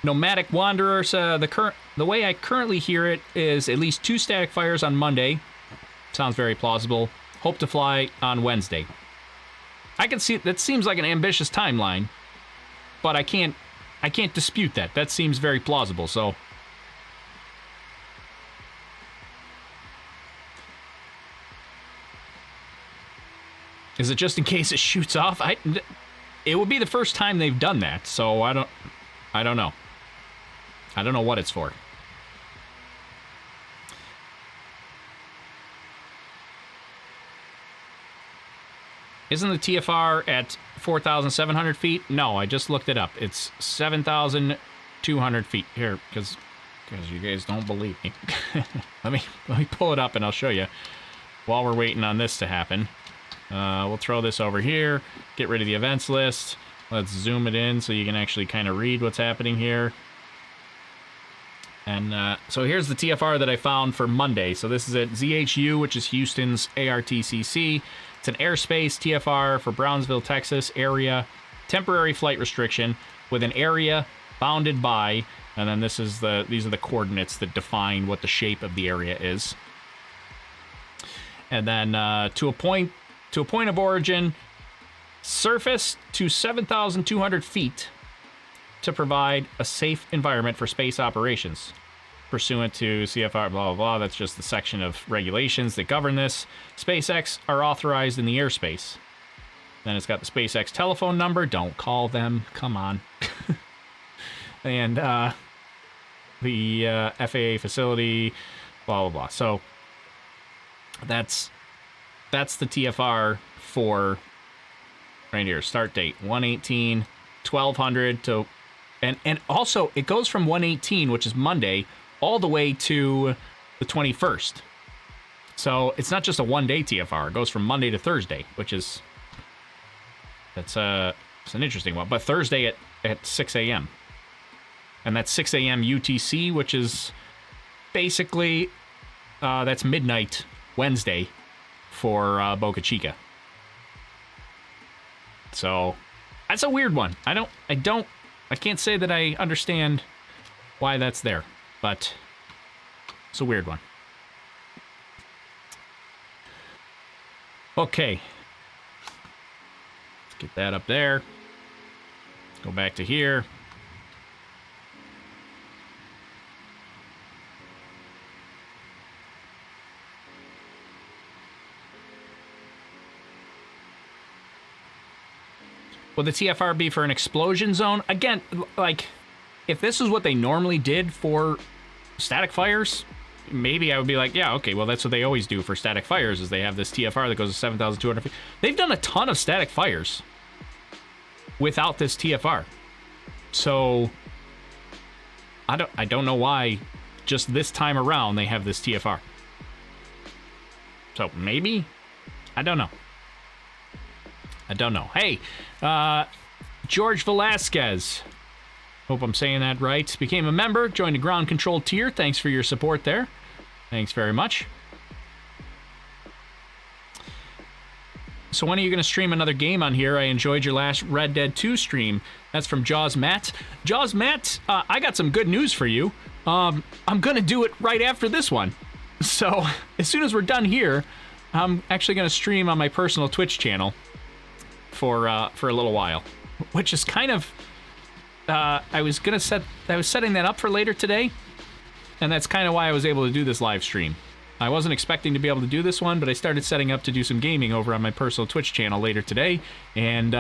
Nomadic Wanderers, the way I currently hear it is at least 2 static fires on Monday. Sounds very plausible. Hope to fly on Wednesday. I can see that seems like an ambitious timeline, but I can't dispute that. That seems very plausible. So is it just in case it shoots off? It would be the first time they've done that, so I don't know. I don't know what it's for. Isn't the TFR at 4,700 feet? No, I just looked it up. It's 7,200 feet. Here, because you guys don't believe me. let me pull it up and I'll show you while we're waiting on this to happen. We'll throw this over here, get rid of the events list. Let's zoom it in so you can actually kind of read what's happening here. And so here's the TFR that I found for Monday. So this is at ZHU, which is Houston's ARTCC. It's an airspace TFR for Brownsville, Texas area. Temporary flight restriction with an area bounded by, and then these are the coordinates that define what the shape of the area is. And then to a point of origin, surface to 7,200 feet to provide a safe environment for space operations. Pursuant to CFR, blah, blah, blah. That's just the section of regulations that govern this. SpaceX are authorized in the airspace. Then it's got the SpaceX telephone number. Don't call them. Come on. And the FAA facility, blah, blah, blah. So that's the TFR for right here. Start date 1/18, 1200 to, and also it goes from 1/18, which is Monday, all the way to the 21st. So it's not just a one-day TFR. It goes from Monday to Thursday, which is it's an interesting one. But Thursday at 6 a.m. And that's 6 a.m. UTC, which is basically that's midnight Wednesday for Boca Chica. So that's a weird one. I can't say that I understand why that's there, but it's a weird one. Okay. Let's get that up there. Go back to here. Will the TFR be for an explosion zone? Again, like, if this is what they normally did for static fires, maybe I would be like, yeah, okay, well, that's what they always do for static fires, is they have this TFR that goes to 7,200 feet. They've done a ton of static fires without this TFR. So, I don't know why just this time around they have this TFR. So, maybe? I don't know. Hey, George Velasquez. Hope I'm saying that right. Became a member, joined the ground control tier. Thanks for your support there. Thanks very much. So when are you going to stream another game on here? I enjoyed your last Red Dead 2 stream. That's from Jaws Matt. Jaws Matt, I got some good news for you. I'm going to do it right after this one. So as soon as we're done here, I'm actually going to stream on my personal Twitch channel for a little while, which is kind of... I was setting that up for later today, and that's kind of why I was able to do this live stream. I wasn't expecting to be able to do this one, but I started setting up to do some gaming over on my personal Twitch channel later today, and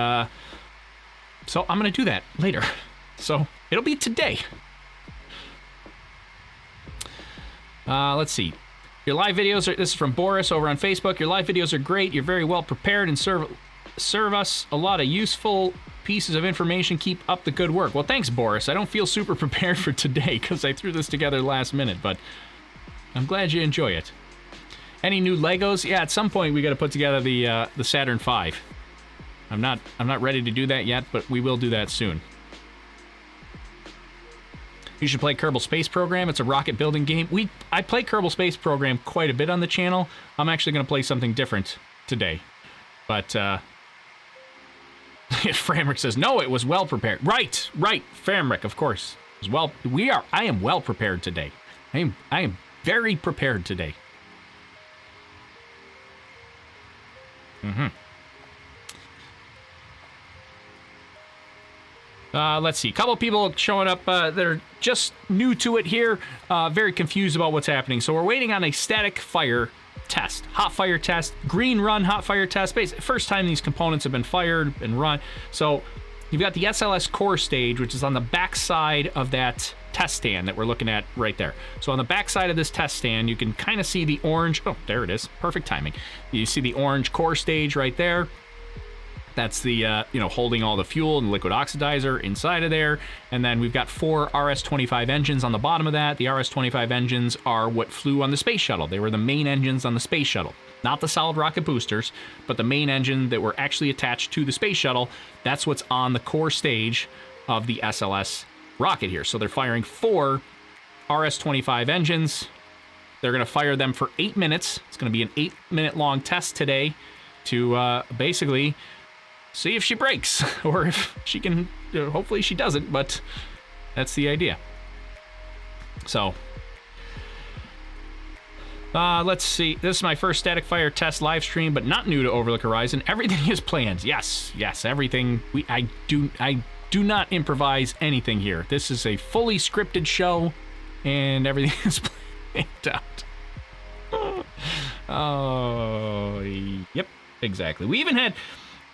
so I'm going to do that later. So it'll be today. Let's see. Your live videos are... This is from Boris over on Facebook. Your live videos are great. You're very well prepared and serve us a lot of useful pieces of information. Keep up the good work. Well, thanks, Boris. I don't feel super prepared for today because I threw this together last minute, but I'm glad you enjoy it. Any new Legos? Yeah, at some point we got to put together the Saturn V. I'm not ready to do that yet, but we will do that soon. You should play Kerbal Space Program. It's a rocket building game. I play Kerbal Space Program quite a bit on the channel. I'm actually going to play something different today, but Framrick says, no, it was well prepared. Right, Framrick, of course. I am well prepared today. I am very prepared today. Let's see. A couple of people showing up that are just new to it here. Very confused about what's happening. So we're waiting on a static fire test, hot fire test, green run hot fire test. Basically, first time these components have been fired and run. So you've got the SLS core stage, which is on the back side of that test stand that we're looking at right there. So on the back side of this test stand, you can kind of see the orange. Oh, there it is. Perfect timing. You see the orange core stage right there. That's the, holding all the fuel and liquid oxidizer inside of there. And then we've got 4 RS-25 engines on the bottom of that. The RS-25 engines are what flew on the space shuttle. They were the main engines on the space shuttle. Not the solid rocket boosters, but the main engine that were actually attached to the space shuttle. That's what's on the core stage of the SLS rocket here. So they're firing 4 RS-25 engines. They're going to fire them for 8 minutes. It's going to be an 8-minute long test today to basically... see if she breaks, or if she can, hopefully she doesn't, but that's the idea. So, let's see. This is my first static fire test live stream, but not new to Overlook Horizon. Everything is planned. Yes, everything. I do not improvise anything here. This is a fully scripted show, and everything is planned out. Oh, yep, exactly.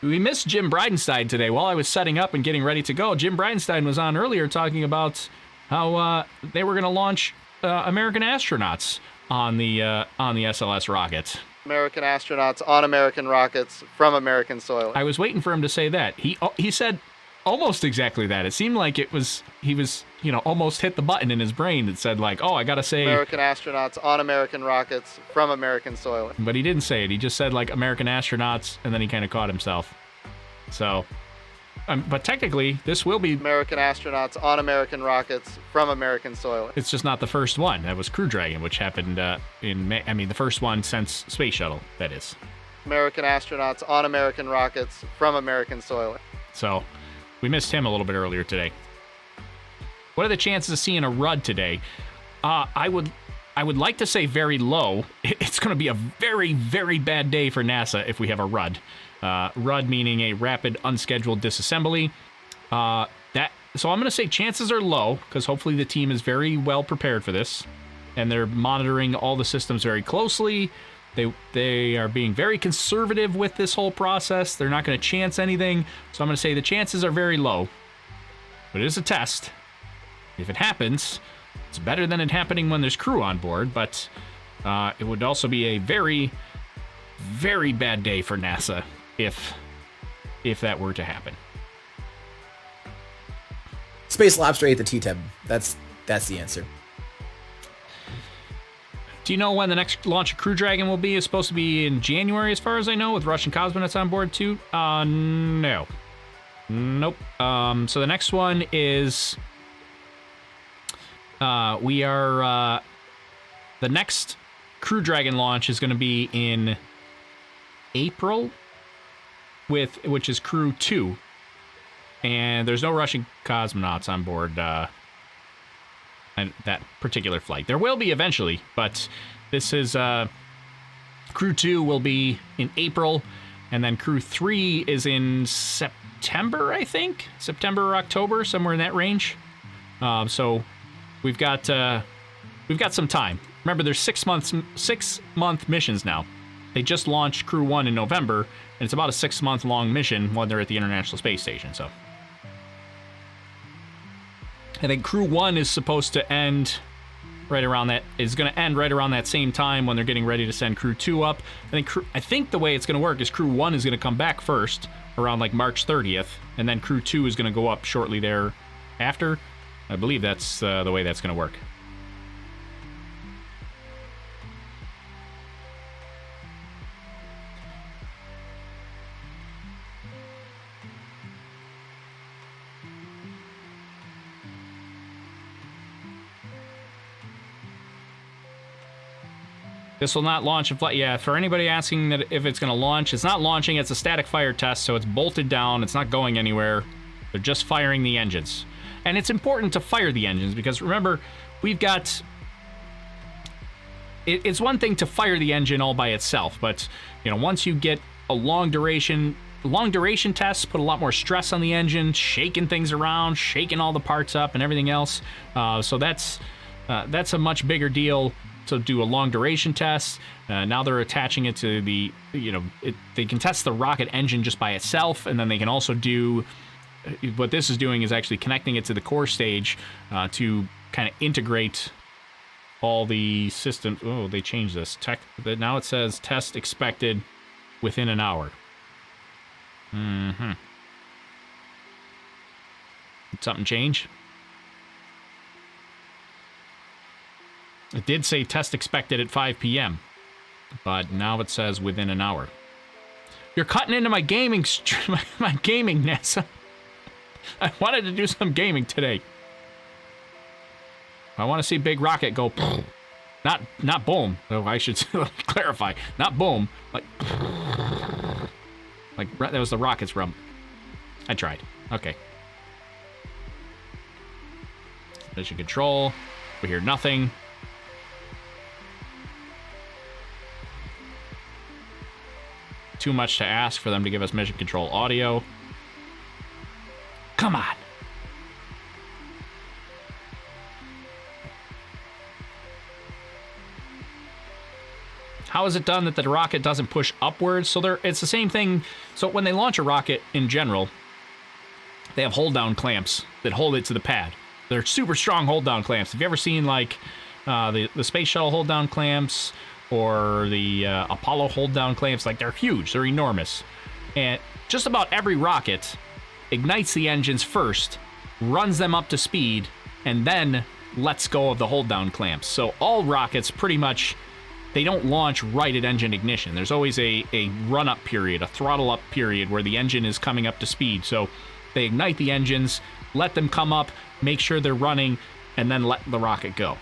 We missed Jim Bridenstine today. While I was setting up and getting ready to go, Jim Bridenstine was on earlier talking about how they were going to launch American astronauts on the SLS rocket. American astronauts on American rockets from American soil. I was waiting for him to say that. He said almost exactly that. It seemed like he was almost hit the button in his brain that said like, oh, I gotta say American astronauts on American rockets from American soil. But he didn't say it. He just said like American astronauts, and then he kind of caught himself. So, but technically, this will be American astronauts on American rockets from American soil. It's just not the first one. That was Crew Dragon, which happened in May. I mean, the first one since Space Shuttle, that is. American astronauts on American rockets from American soil. So, we missed him a little bit earlier today. What are the chances of seeing a RUD today? I would like to say very low. It's going to be a very, very bad day for NASA if we have a RUD. RUD meaning a rapid unscheduled disassembly. So I'm going to say chances are low, because hopefully the team is very well prepared for this, and they're monitoring all the systems very closely. They are being very conservative with this whole process. They're not going to chance anything. So I'm going to say the chances are very low. But it is a test. If it happens, it's better than it happening when there's crew on board. But it would also be a very, very bad day for NASA if that were to happen. Space Lobster ate the T-Teb. That's the answer. Do you know when the next launch of Crew Dragon will be? It's supposed to be in January, as far as I know, with Russian cosmonauts on board too. No. Nope. So the next one is the next Crew Dragon launch is going to be in April, which is Crew 2. And there's no Russian cosmonauts on board that particular flight. There will be eventually, but this is Crew 2 will be in April, and then Crew 3 is in September, I think? September or October, somewhere in that range. So we've got some time. Remember, there's 6-month missions now. They just launched Crew 1 in November, and it's about a 6-month long mission when they're at the International Space Station, so. I think Crew 1 is supposed to end right around that, is going to end right around that same time when they're getting ready to send Crew 2 up. I think the way it's going to work is Crew 1 is going to come back first, around like March 30th, and then Crew 2 is going to go up shortly thereafter. I believe that's the way that's going to work. This will not launch in flight. Yeah, for anybody asking that if it's going to launch, it's not launching. It's a static fire test, so it's bolted down. It's not going anywhere. They're just firing the engines. And it's important to fire the engines because, remember, we've got... It's one thing to fire the engine all by itself, but, you know, once you get a long duration tests put a lot more stress on the engine, shaking things around, shaking all the parts up and everything else. So that's a much bigger deal to do a long duration test. Now they're attaching it to the, they can test the rocket engine just by itself, and then they can also do, what this is doing is actually connecting it to the core stage to kind of integrate all the systems. Oh, they changed this. Now it says test expected within an hour. Did something change? It did say test expected at 5 p.m., but now it says within an hour. You're cutting into my gaming, my gaming, NASA. I wanted to do some gaming today. I want to see Big Rocket go, not boom. Oh, I should clarify, not boom, like that was the rocket's rump. I tried. Okay. Mission control. We hear nothing. Too much to ask for them to give us mission control audio. Come on. How is it done that the rocket doesn't push upwards? So it's the same thing. So when they launch a rocket in general, they have hold down clamps that hold it to the pad. They're super strong hold down clamps. Have you ever seen like the space shuttle hold down clamps? Or the Apollo hold-down clamps? Like, they're huge. They're enormous. And just about every rocket ignites the engines first, runs them up to speed, and then lets go of the hold-down clamps. So all rockets, pretty much, they don't launch right at engine ignition. There's always a run-up period, a throttle-up period, where the engine is coming up to speed. So they ignite the engines, let them come up, make sure they're running, and then let the rocket go.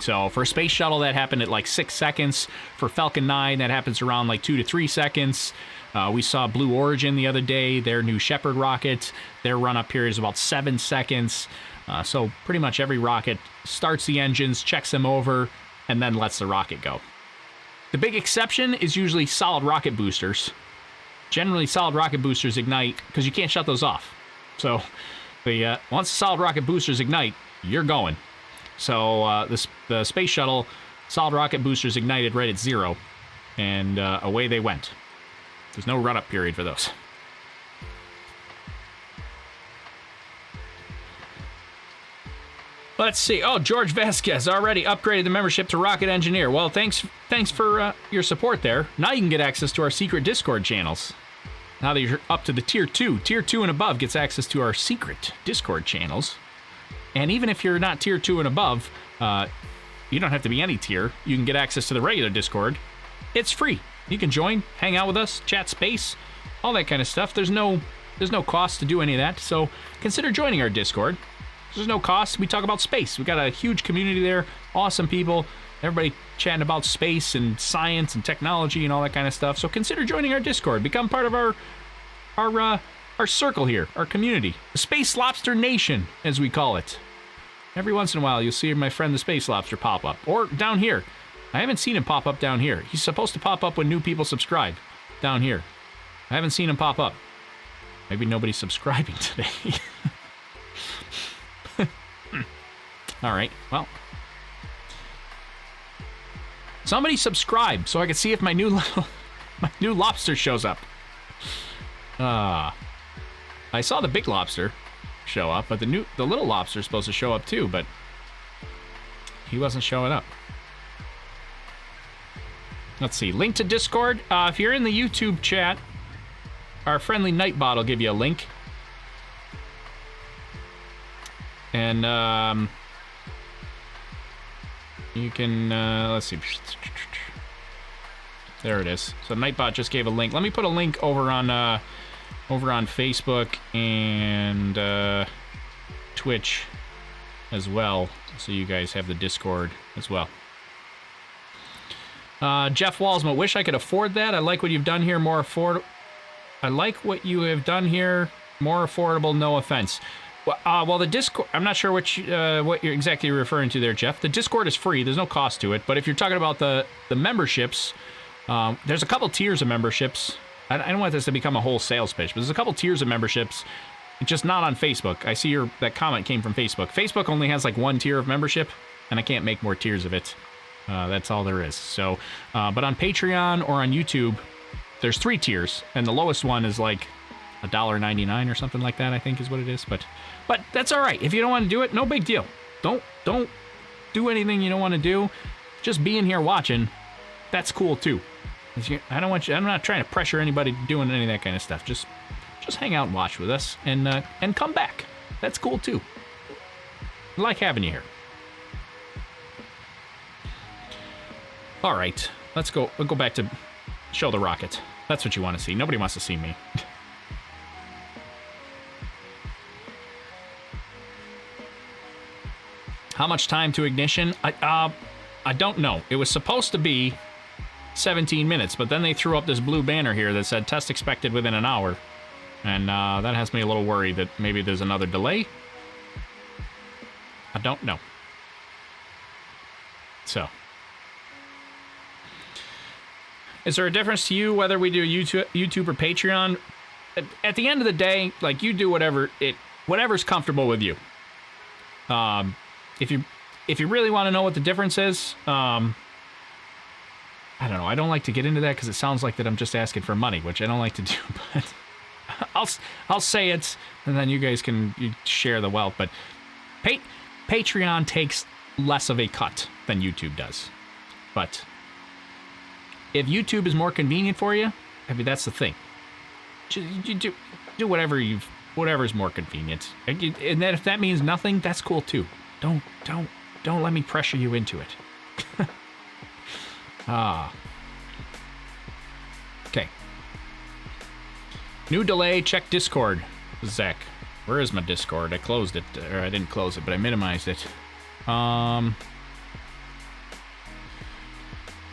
So for a space shuttle, that happened at like 6 seconds. For Falcon 9, that happens around like 2 to 3 seconds. We saw Blue Origin the other day, their New Shepard rocket. Their run-up period is about 7 seconds. So pretty much every rocket starts the engines, checks them over, and then lets the rocket go. The big exception is usually solid rocket boosters. Generally, solid rocket boosters ignite because you can't shut those off. So once the solid rocket boosters ignite, you're going. So the space shuttle Solid rocket boosters ignited right at 0, and away they went. There's no run-up period for those. Let's see. Oh, George Vasquez already upgraded the membership to Rocket Engineer. Well, thanks for your support there. Now you can get access to our secret Discord channels. Now that you're up to the Tier 2. Tier 2 and above gets access to our secret Discord channels. And even if you're not Tier 2 and above, you don't have to be any tier. You can get access to the regular Discord. It's free. You can join, hang out with us, chat space, all that kind of stuff. There's no cost to do any of that, so consider joining our Discord. There's no cost. We talk about space. We got a huge community there, awesome people, everybody chatting about space and science and technology and all that kind of stuff. So consider joining our Discord. Become part of our circle here, our community, the Space Lobster Nation, as we call it. Every once in a while, you'll see my friend the Space Lobster pop up, or down here. I haven't seen him pop up down here. He's supposed to pop up when new people subscribe down here. I haven't seen him pop up. Maybe nobody's subscribing today. All right, well. Somebody subscribe so I can see if my new lobster shows up. I saw the big lobster show up, but the little lobster is supposed to show up too, but he wasn't showing up. Let's see, link to Discord. If you're in the YouTube chat, our friendly Nightbot will give you a link. And you can, let's see. There it is. So Nightbot just gave a link. Let me put a link over on Facebook and Twitch as well, so you guys have the Discord as well. Jeff Walsma, wish I could afford that. I like what you've done here, more affordable. I like what you have done here, more affordable, no offense. Well, the Discord, I'm not sure what you're exactly referring to there, Jeff. The Discord is free. There's no cost to it. But if you're talking about the memberships, there's a couple tiers of memberships. I don't want this to become a whole sales pitch, but there's a couple tiers of memberships, just not on Facebook. I see that comment came from Facebook. Facebook only has like one tier of membership, and I can't make more tiers of it. That's all there is. So, but on Patreon or on YouTube, there's 3 tiers, and the lowest one is like $1.99 or something like that, I think is what it is. But that's all right. If you don't want to do it, no big deal. Don't do anything you don't want to do. Just being here watching, that's cool too. I'm not trying to pressure anybody doing any of that kind of stuff. Just hang out and watch with us, and come back. That's cool too. I like having you here. All right, let's go. We'll go back to show the rocket. That's what you want to see. Nobody wants to see me. How much time to ignition? I don't know. It was supposed to be 17 minutes, but then they threw up this blue banner here that said test expected within an hour. And that has me a little worried that maybe there's another delay. I don't know. So. Is there a difference to you whether we do YouTube or Patreon? At the end of the day, like, you do whatever's comfortable with you. If you really want to know what the difference is, I don't know. I don't like to get into that because it sounds like that I'm just asking for money, which I don't like to do. But I'll say it, and then you guys can share the wealth. But Patreon takes less of a cut than YouTube does. But if YouTube is more convenient for you, I mean, that's the thing. You do whatever's more convenient. And then if that means nothing, that's cool too. Don't let me pressure you into it. Okay. New delay, check Discord. Zach, where is my Discord? I closed it, or I didn't close it, but I minimized it.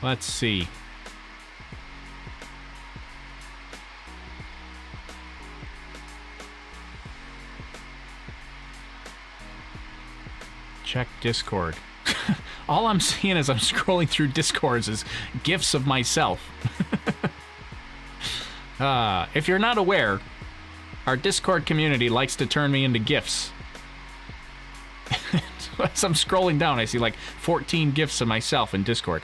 Let's see. Check Discord. All I'm seeing as I'm scrolling through Discords is GIFs of myself. If you're not aware, our Discord community likes to turn me into GIFs. As I'm scrolling down, I see like 14 gifs of myself in Discord.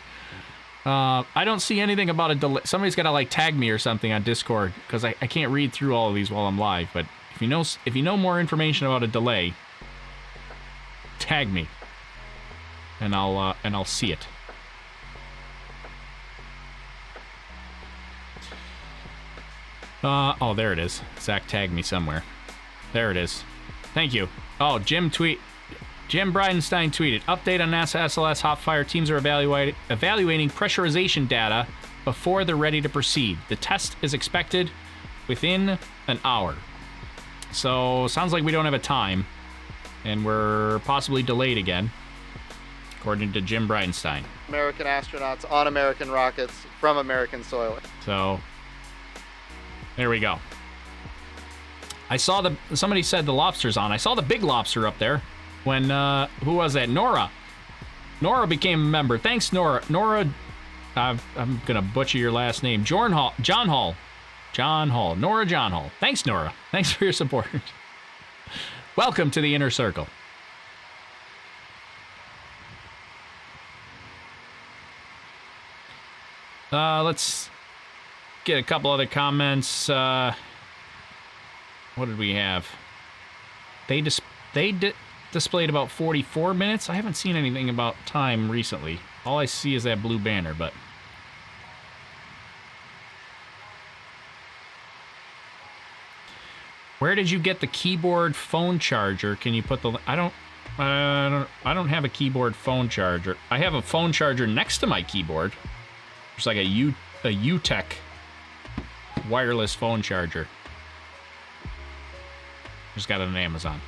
I don't see anything about a delay. Somebody's got to like tag me or something on Discord because I can't read through all of these while I'm live. But if you know more information about a delay, tag me, and I'll see it. Oh, there it is. Zach tagged me somewhere. There it is. Thank you. Oh, Jim Bridenstine tweeted, update on NASA SLS hot fire. Teams are evaluating pressurization data before they're ready to proceed. The test is expected within an hour. So, sounds like we don't have a time. And we're possibly delayed again, according to Jim Bridenstine. American astronauts on American rockets from American soil. So, there we go. I saw somebody said the lobster's on. I saw the big lobster up there when, who was that? Nora. Nora became a member. Thanks, Nora. Nora, I'm going to butcher your last name. John Hall. Nora John Hall. Thanks, Nora. Thanks for your support. Welcome to the Inner Circle. Let's get a couple other comments. What did we have? They displayed about 44 minutes. I haven't seen anything about time recently. All I see is that blue banner, but... Where did you get the keyboard phone charger? Can you put the... I don't have a keyboard phone charger. I have a phone charger next to my keyboard. It's like a UTech wireless phone charger. Just got it on Amazon.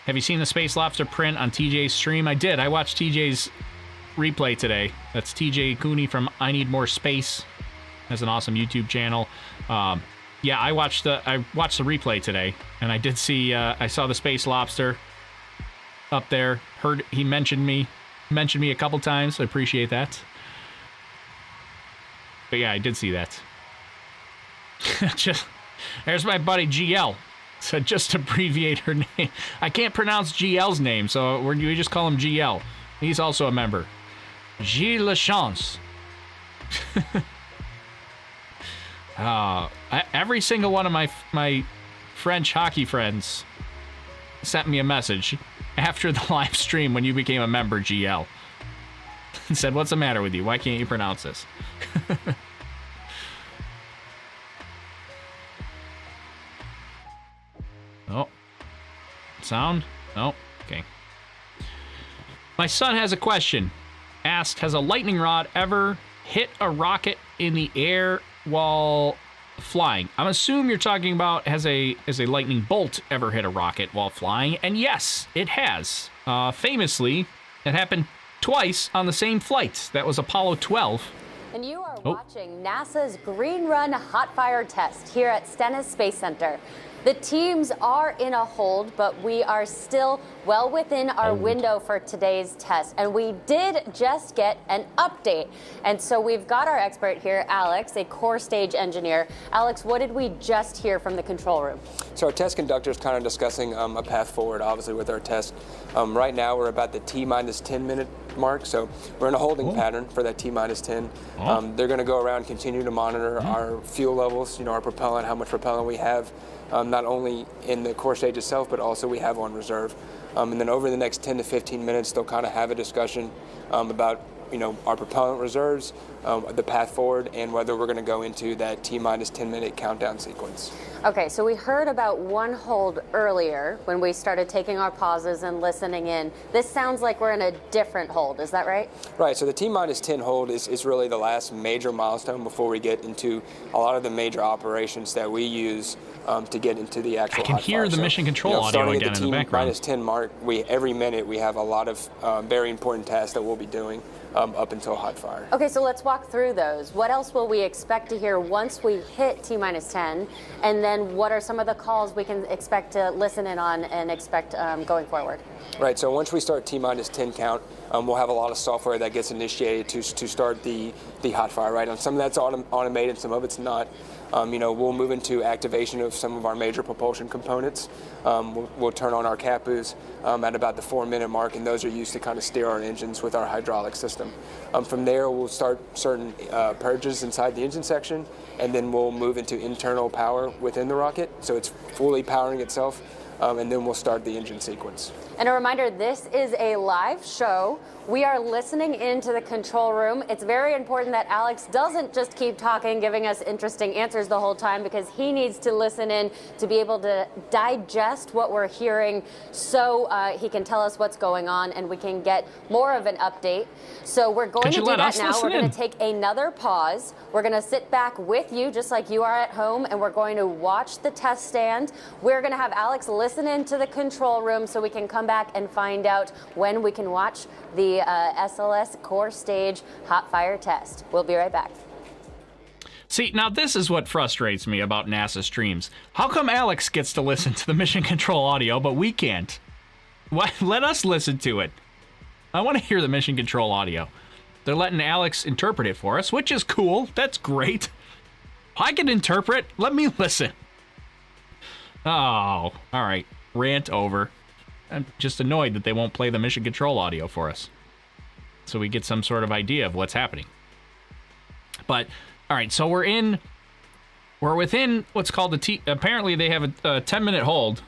Have you seen the Space Lobster print on TJ's stream? I did. I watched TJ's replay today. That's TJ Cooney from I Need More Space. Has an awesome YouTube channel. Yeah, I watched the replay today, and I did see. I saw the Space Lobster up there. Heard he mentioned me a couple times. I appreciate that. But yeah, I did see that. There's my buddy GL. So just to abbreviate her name. I can't pronounce GL's name, so we just call him GL. He's also a member. Gilles Lachance. Every single one of my French hockey friends sent me a message after the live stream when you became a member, GL. And said, what's the matter with you? Why can't you pronounce this? Oh. Sound? Oh, okay. My son has a question. Asked, has a lightning rod ever hit a rocket in the air while flying? I'm assuming you're talking about has a lightning bolt ever hit a rocket while flying? And yes, it has. Famously, it happened twice on the same flight. That was Apollo 12. And you are watching NASA's Green Run Hot Fire test here at Stennis Space Center. The teams are in a hold, but we are still well within our window for today's test. And we did just get an update. And so we've got our expert here, Alex, a core stage engineer. Alex, what did we just hear from the control room? So our test conductor is kind of discussing a path forward, obviously, with our test. Right now, we're about the T-minus 10 minute mark, so we're in a holding pattern for that T-minus 10. They're going to go around, continue to monitor our fuel levels, our propellant, how much propellant we have, not only in the core stage itself, but also we have on reserve. And then over the next 10 to 15 minutes, they'll kind of have a discussion about our propellant reserves, the path forward, and whether we're going to go into that T-minus 10 minute countdown sequence. Okay, so we heard about one hold earlier when we started taking our pauses and listening in. This sounds like we're in a different hold, is that right? Right, so the T-minus 10 hold is really the last major milestone before we get into a lot of the major operations that we use to get into the actual I can hear the mission control audio again in the background. Starting at the T-minus 10 mark, every minute we have a lot of very important tasks that we'll be doing up until hot fire. Okay, so let's walk through those. What else will we expect to hear once we hit T-minus 10? And then what are some of the calls we can expect to listen in on and expect going forward? Right, so once we start T-minus 10 count, we'll have a lot of software that gets initiated to start the hot fire, right? And some of that's automated, some of it's not. We'll move into activation of some of our major propulsion components. We'll turn on our CAPUs at about the 4-minute mark, and those are used to kind of steer our engines with our hydraulic system. From there, we'll start certain purges inside the engine section, and then we'll move into internal power within the rocket, so it's fully powering itself, and then we'll start the engine sequence. And a reminder, this is a live show. We are listening into the control room. It's very important that Alex doesn't just keep talking, giving us interesting answers the whole time, because he needs to listen in to be able to digest what we're hearing so he can tell us what's going on and we can get more of an update. So we're going to do that now. We're going to take another pause. We're going to sit back with you just like you are at home, and we're going to watch the test stand. We're going to have Alex listen into the control room so we can come back and find out when we can watch the SLS core stage hot fire test. We'll be right back. See, now this is what frustrates me about NASA streams. How come Alex gets to listen to the mission control audio, but we can't? Why? Let us listen to it. I want to hear the mission control audio. They're letting Alex interpret it for us, which is cool. That's great. I can interpret. Let me listen. Oh, all right. Rant over. I'm just annoyed that they won't play the mission control audio for us, so we get some sort of idea of what's happening. But, all right, so we're within what's called the apparently they have a 10-minute hold,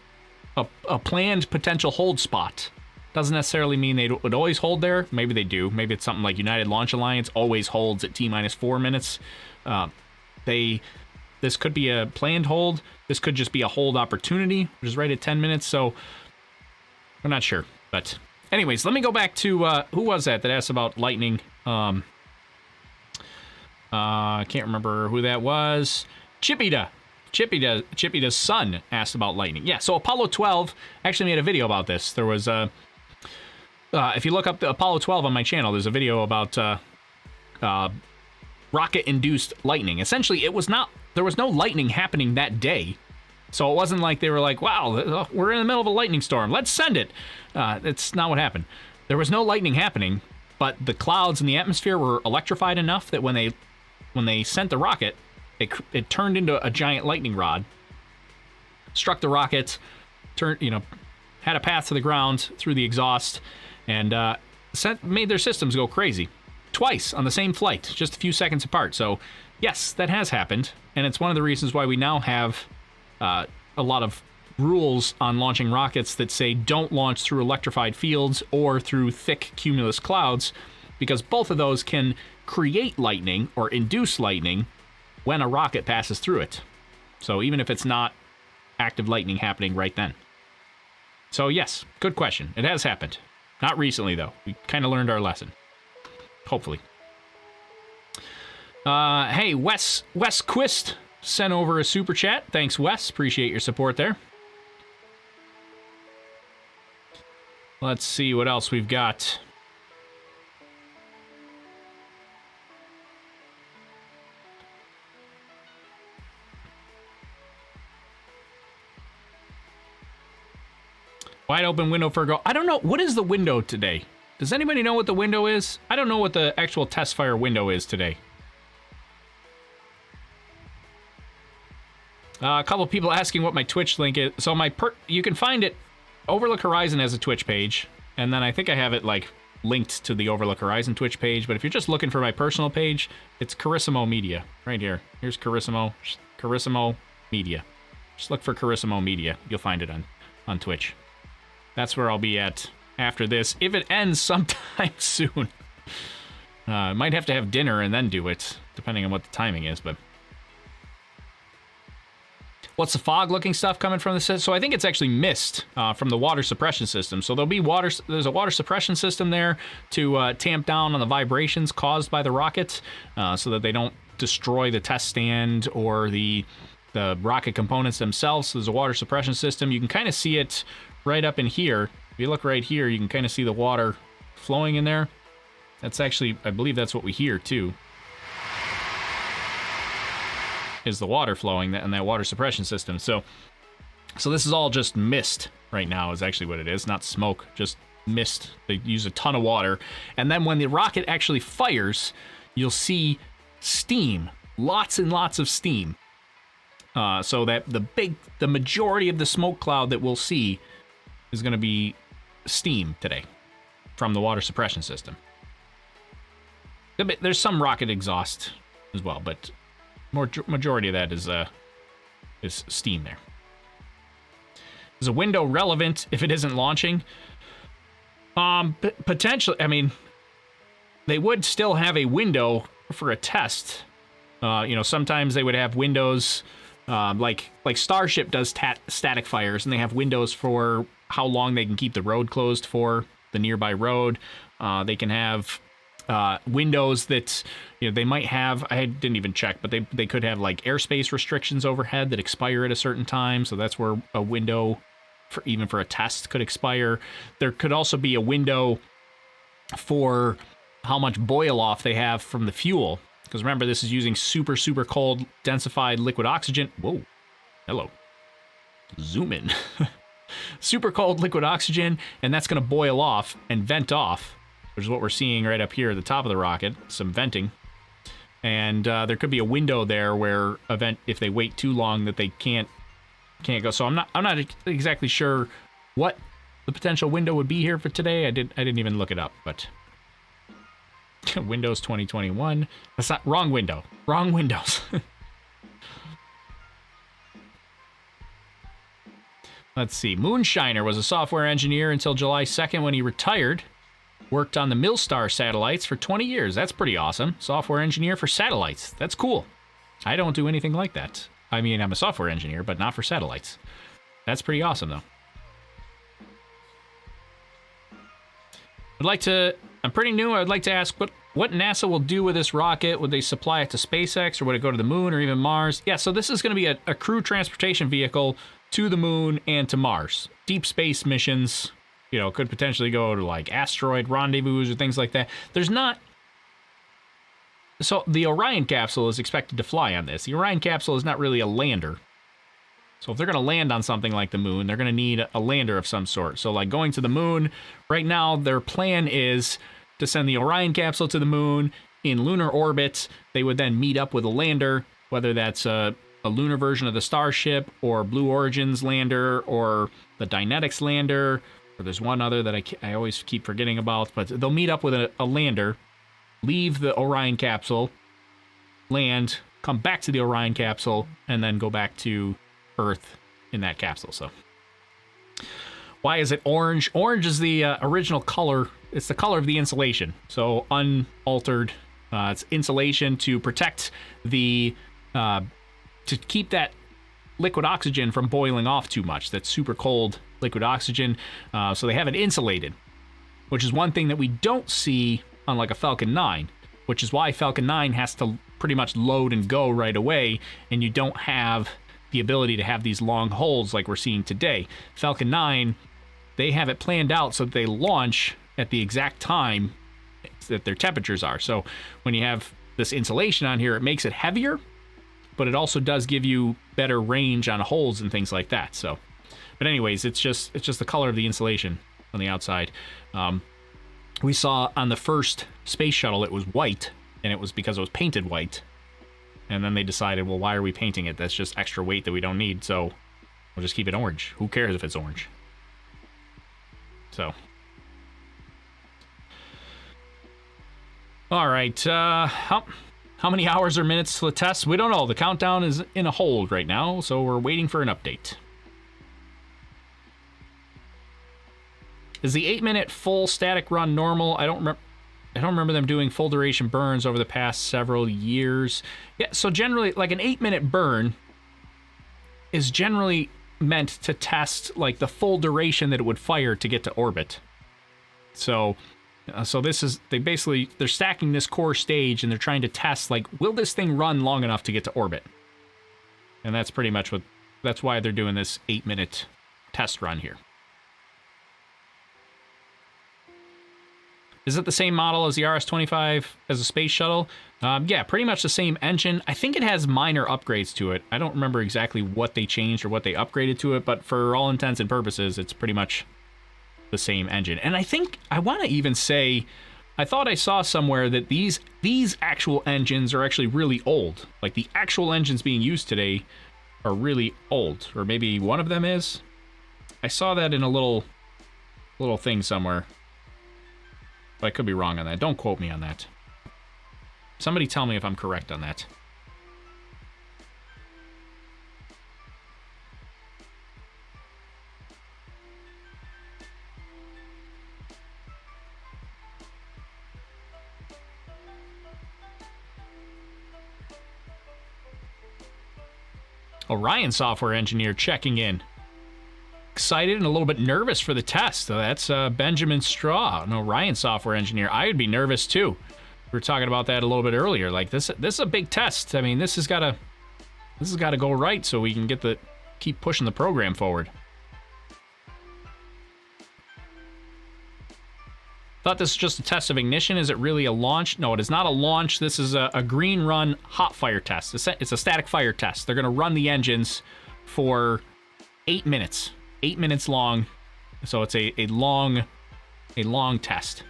a planned potential hold spot. Doesn't necessarily mean they would always hold there. Maybe they do. Maybe it's something like United Launch Alliance always holds at T-minus 4 minutes. This could be a planned hold. This could just be a hold opportunity, which is right at 10 minutes, so we're not sure. But anyways, let me go back to, who was that asked about lightning? I can't remember who that was. Chippida. Chippida's son asked about lightning. Yeah, so Apollo 12 actually made a video about this. There was if you look up the Apollo 12 on my channel, there's a video about rocket-induced lightning. Essentially, there was no lightning happening that day. So it wasn't like they were like, wow, we're in the middle of a lightning storm, let's send it. That's not what happened. There was no lightning happening, but the clouds in the atmosphere were electrified enough that when they sent the rocket, it turned into a giant lightning rod, struck the rocket, had a path to the ground through the exhaust, and made their systems go crazy. Twice on the same flight, just a few seconds apart. So yes, that has happened, and it's one of the reasons why we now have a lot of rules on launching rockets that say don't launch through electrified fields or through thick cumulus clouds, because both of those can create lightning or induce lightning when a rocket passes through it. So even if it's not active lightning happening right then. So yes, good question. It has happened. Not recently, though. We kind of learned our lesson. Hopefully. Hey, Wes Quist sent over a super chat. Thanks, Wes. Appreciate your support there. Let's see what else we've got. Wide open window for a go. I don't know. What is the window today? Does anybody know what the window is? I don't know what the actual test fire window is today. A couple people asking what my Twitch link is. So you can find it. Overlook Horizon has a Twitch page, and then I think I have it like linked to the Overlook Horizon Twitch page. But if you're just looking for my personal page, it's Carissimo Media right here. Here's Carissimo Media. Just look for Carissimo Media. You'll find it on Twitch. That's where I'll be at after this, if it ends sometime soon. Might have to have dinner and then do it, depending on what the timing is, but... What's the fog-looking stuff coming from the system? So I think it's actually mist from the water suppression system. So there's a water suppression system there to tamp down on the vibrations caused by the rocket so that they don't destroy the test stand or the rocket components themselves. So there's a water suppression system. You can kind of see it right up in here. If you look right here, you can kind of see the water flowing in there. That's actually, I believe that's what we hear too. Is the water flowing in that water suppression system. So this is all just mist right now is actually what it is. Not smoke, just mist. They use a ton of water. And then when the rocket actually fires, you'll see steam. Lots and lots of steam. so that the majority of the smoke cloud that we'll see is going to be steam today from the water suppression system. There's some rocket exhaust as well, but majority of that is steam there. Is a window relevant if it isn't launching? Potentially. I mean, they would still have a window for a test. Sometimes they would have windows, like Starship does static fires, and they have windows for how long they can keep the road closed for, the nearby road. They can have windows that they might have. I didn't even check, but they could have like airspace restrictions overhead that expire at a certain time. So that's where a window even for a test could expire. There could also be a window for how much boil off they have from the fuel. Because remember, this is using super, super cold densified liquid oxygen. Whoa. Hello. Zoom in. Super cold liquid oxygen, and that's going to boil off and vent off, which is what we're seeing right up here at the top of the rocket, some venting. And there could be a window there where if they wait too long, that they can't go. So I'm not exactly sure what the potential window would be here for today. I didn't even look it up, but Windows 2021. That's not wrong window. Wrong Windows. Let's see. Moonshiner was a software engineer until July 2nd when he retired. Worked on the Milstar satellites for 20 years. That's pretty awesome. Software engineer for satellites. That's cool. I don't do anything like that. I mean, I'm a software engineer, but not for satellites. That's pretty awesome, though. I'm pretty new. I'd like to ask what NASA will do with this rocket. Would they supply it to SpaceX, or would it go to the moon or even Mars? Yeah, so this is going to be a crew transportation vehicle to the moon and to Mars. Deep space missions, could potentially go to like asteroid rendezvous or things like that. So the Orion capsule is expected to fly on this. The Orion capsule is not really a lander. So if they're going to land on something like the moon, they're going to need a lander of some sort. So like going to the moon, right now their plan is to send the Orion capsule to the moon in lunar orbit. They would then meet up with a lander, whether that's a lunar version of the Starship or Blue Origin's lander or the Dynetics lander, or there's one other that I always keep forgetting about, but they'll meet up with a lander, leave the Orion capsule, land, come back to the Orion capsule, and then go back to Earth in that capsule. So why is it orange? Orange is the original color. It's the color of the insulation, so unaltered. It's insulation to protect to keep that liquid oxygen from boiling off too much. That's super cold liquid oxygen. So they have it insulated, which is one thing that we don't see on like a Falcon 9, which is why Falcon 9 has to pretty much load and go right away, and you don't have the ability to have these long holds like we're seeing today. Falcon 9, they have it planned out so that they launch at the exact time that their temperatures are. So when you have this insulation on here, it makes it heavier, but it also does give you better range on holes and things like that. So, but anyways, it's just the color of the insulation on the outside. We saw on the first space shuttle it was white, and it was because it was painted white. And then they decided, well, why are we painting it? That's just extra weight that we don't need, so we'll just keep it orange. Who cares if it's orange? So. All right. How many hours or minutes to the test? We don't know. The countdown is in a hold right now, so we're waiting for an update. Is the 8-minute full static run normal? I don't remember them doing full duration burns over the past several years. Yeah, so generally, like an 8-minute burn is generally meant to test like the full duration that it would fire to get to orbit. So this is, they're stacking this core stage and they're trying to test, like, will this thing run long enough to get to orbit? And that's pretty much that's why they're doing this 8-minute test run here. Is it the same model as the RS-25 as a space shuttle? Yeah, pretty much the same engine. I think it has minor upgrades to it. I don't remember exactly what they changed or what they upgraded to it, but for all intents and purposes, it's pretty much the same engine. And I think, I want to even say, I thought I saw somewhere that these actual engines are actually really old. Like the actual engines being used today are really old, or maybe one of them is. I saw that in a little thing somewhere. But I could be wrong on that. Don't quote me on that. Somebody tell me if I'm correct on that. Orion software engineer checking in. Excited and a little bit nervous for the test. So that's Benjamin Straw, an Orion software engineer. I would be nervous too. We were talking about that a little bit earlier. Like this is a big test. I mean, this has got to go right so we can keep pushing the program forward. Thought this was just a test of ignition. Is it really a launch? No, it is not a launch. This is a green run hot fire test. It's a static fire test. They're going to run the engines for 8 minutes. 8 minutes long. So it's a long test.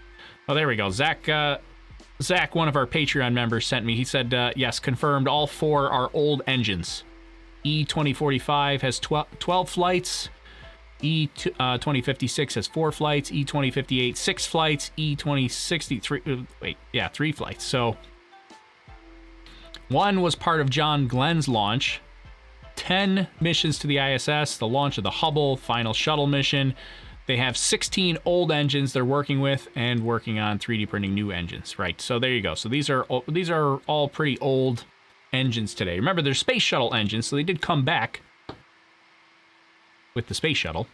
Oh, there we go. Zach, one of our Patreon members, sent me. He said, yes, confirmed all 4 are old engines. E2045 has 12 flights. E2056 has 4 flights, E2058 6 flights, E2063 3 flights. So one was part of John Glenn's launch, 10 missions to the ISS, the launch of the Hubble final shuttle mission. They have 16 old engines they're working with and working on 3D printing new engines. Right. So there you go. So these are all pretty old engines today. Remember, they're space shuttle engines, so they did come back with the space shuttle.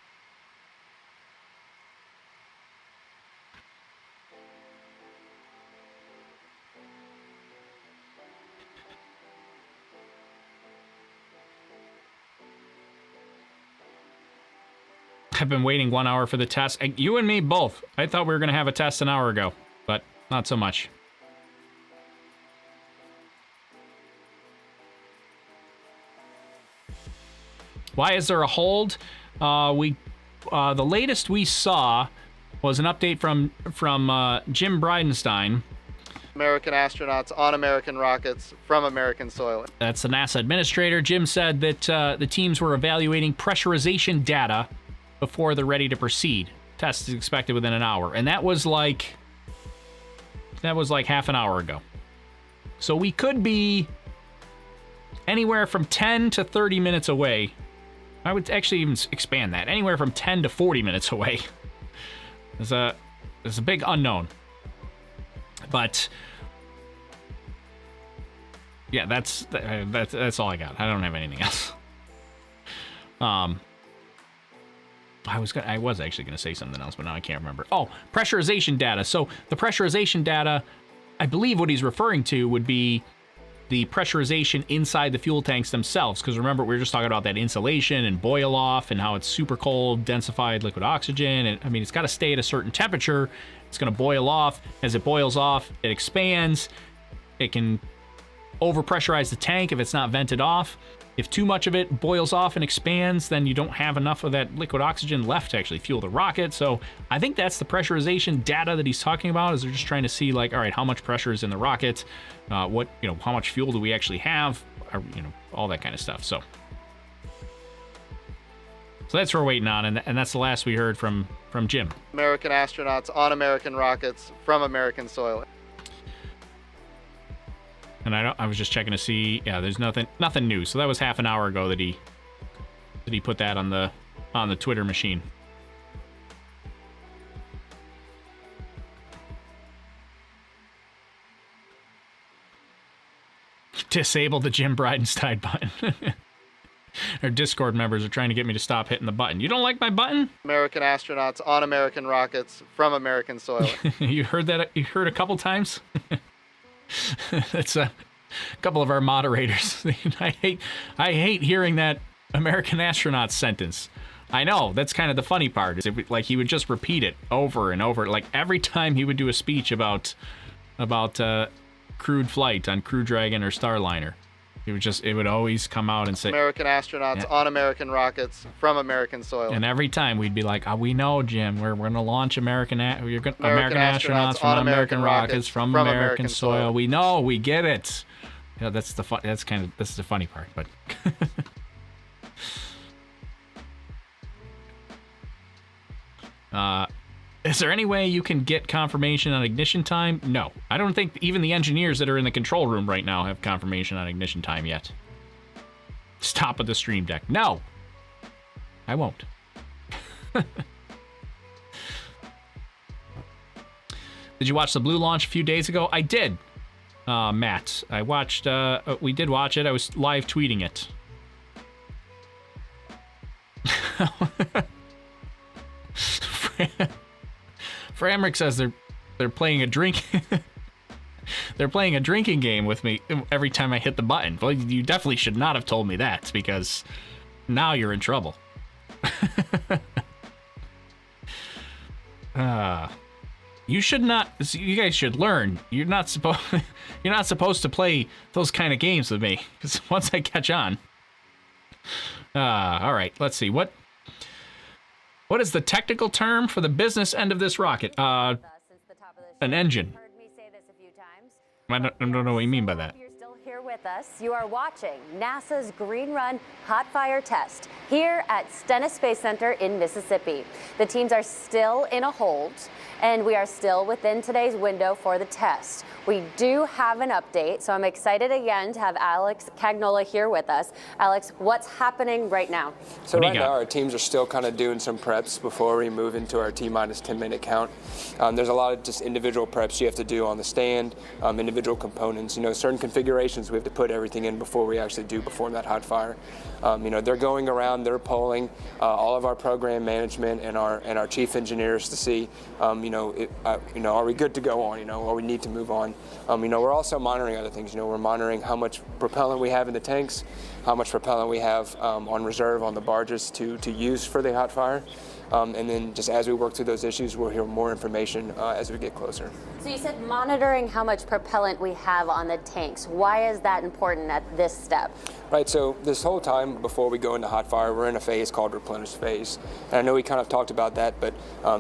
I've been waiting 1 hour for the test. You and me both. I thought we were going to have a test an hour ago, but not so much. Why is there a hold? The latest we saw was an update from Jim Bridenstine. American astronauts on American rockets from American soil. That's the NASA administrator. Jim said that the teams were evaluating pressurization data before they're ready to proceed. Test is expected within an hour. And that was like half an hour ago. So we could be anywhere from 10 to 30 minutes away. I would actually even expand that. Anywhere from 10 to 40 minutes away. There's a big unknown. But yeah, that's all I got. I don't have anything else. I was actually going to say something else, but now I can't remember. Oh, pressurization data. So the pressurization data, I believe what he's referring to would be the pressurization inside the fuel tanks themselves. Because remember, we were just talking about that insulation and boil off and how it's super cold, densified liquid oxygen. And I mean, it's got to stay at a certain temperature. It's going to boil off. As it boils off, it expands. It can overpressurize the tank if it's not vented off. If too much of it boils off and expands, then you don't have enough of that liquid oxygen left to actually fuel the rocket. So I think that's the pressurization data that he's talking about, is they're just trying to see, like, all right, how much pressure is in the rocket? How much fuel do we actually have? All that kind of stuff. So that's what we're waiting on, and that's the last we heard from Jim. American astronauts on American rockets from American soil. And I was just checking to see. Yeah, there's nothing new. So that was half an hour ago that he put that on the Twitter machine. Disable the Jim Bridenstine button. Our Discord members are trying to get me to stop hitting the button. You don't like my button? American astronauts on American rockets from American soil. You heard that? You heard a couple times? That's a couple of our moderators. I hate hearing that American astronaut sentence. I know, that's kind of the funny part. Is like he would just repeat it over and over. Like every time he would do a speech about crewed flight on Crew Dragon or Starliner, it would always come out and say American astronauts on American rockets from American soil. And every time we'd be like, oh, we know, Jim, we're going to launch American astronauts from American rockets from American soil. We know, we get it. That's the funny part, but Is there any way you can get confirmation on ignition time? No. I don't think even the engineers that are in the control room right now have confirmation on ignition time yet. Stop at the stream deck. No! I won't. Did you watch the Blue launch a few days ago? I did, Matt. I watched, we did watch it. I was live tweeting it. Framrick says they're playing a drink. They're playing a drinking game with me every time I hit the button. Well, you definitely should not have told me that, because now you're in trouble. You should not. You guys should learn. You're not supposed to play those kind of games with me, because once I catch on. All right. Let's see. What is the technical term for the business end of this rocket? An engine. I don't know what you mean by that. If you're still here with us, you are watching NASA's Green Run Hot Fire Test here at Stennis Space Center in Mississippi. The teams are still in a hold, and we are still within today's window for the test. We do have an update, so I'm excited again to have Alex Cagnola here with us. Alex, what's happening right now? So right now our teams are still kind of doing some preps before we move into our T-minus 10-minute count. There's a lot of just individual preps you have to do on the stand, individual components. You know, certain configurations we have to put everything in before we actually do perform that hot fire. You know, they're going around, they're polling all of our program management and our chief engineers to see, you know, are we good to go on? You know, or we need to move on. You know, we're also monitoring other things. You know, we're monitoring how much propellant we have in the tanks, how much propellant we have on reserve on the barges to use for the hot fire. And then just as we work through those issues, we'll hear more information as we get closer. So you said monitoring how much propellant we have on the tanks. Why is that important at this step? Right, so this whole time before we go into hot fire, we're in a phase called replenish phase. And I know we kind of talked about that, but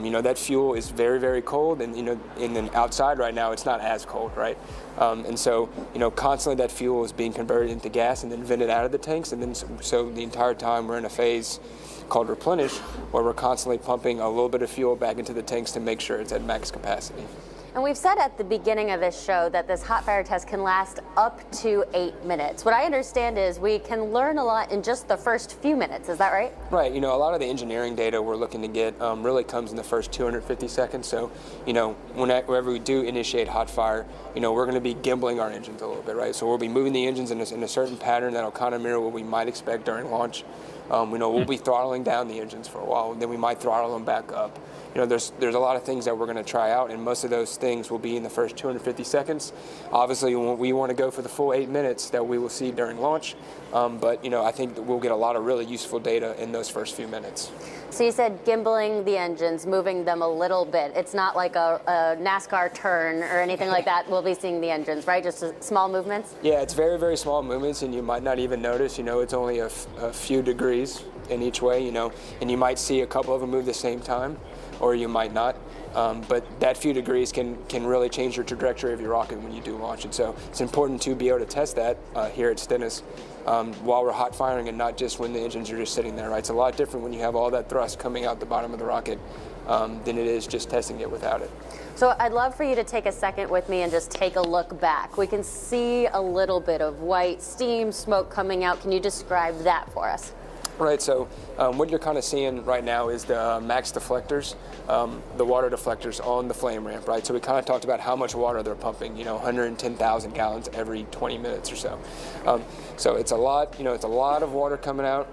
you know, that fuel is very, very cold, and you know, and then outside right now, it's not as cold, right? And so, you know, constantly that fuel is being converted into gas and then vented out of the tanks, and then so the entire time we're in a phase called replenish, where we're constantly pumping a little bit of fuel back into the tanks to make sure it's at max capacity. And we've said at the beginning of this show that this hot fire test can last up to 8 minutes. What I understand is we can learn a lot in just the first few minutes. Is that right? Right. You know, a lot of the engineering data we're looking to get really comes in the first 250 seconds. So, you know, whenever we do initiate hot fire, you know, we're going to be gimbling our engines a little bit, right? So we'll be moving the engines in a certain pattern that'll kind of mirror what we might expect during launch. You know, we'll be throttling down the engines for a while, and then we might throttle them back up. You know, there's a lot of things that we're going to try out, and most of those things will be in the first 250 seconds. Obviously, we want to go for the full 8 minutes that we will see during launch, but, you know, I think that we'll get a lot of really useful data in those first few minutes. So you said gimbling the engines, moving them a little bit. It's not like a NASCAR turn or anything like that. We'll be seeing the engines, right? Just small movements? Yeah, it's very, very small movements, and you might not even notice. You know, it's only a few degrees in each way, you know, and you might see a couple of them move the same time, or you might not. But that few degrees can really change your trajectory of your rocket when you do launch. And so it's important to be able to test that here at Stennis while we're hot firing, and not just when the engines are just sitting there, right? It's a lot different when you have all that thrust coming out the bottom of the rocket than it is just testing it without it. So I'd love for you to take a second with me and just take a look back. We can see a little bit of white steam, smoke coming out. Can you describe that for us? Right, so what you're kind of seeing right now is the max deflectors, the water deflectors on the flame ramp, right? So we kind of talked about how much water they're pumping, you know, 110,000 gallons every 20 minutes or so. So it's a lot, you know, it's a lot of water coming out,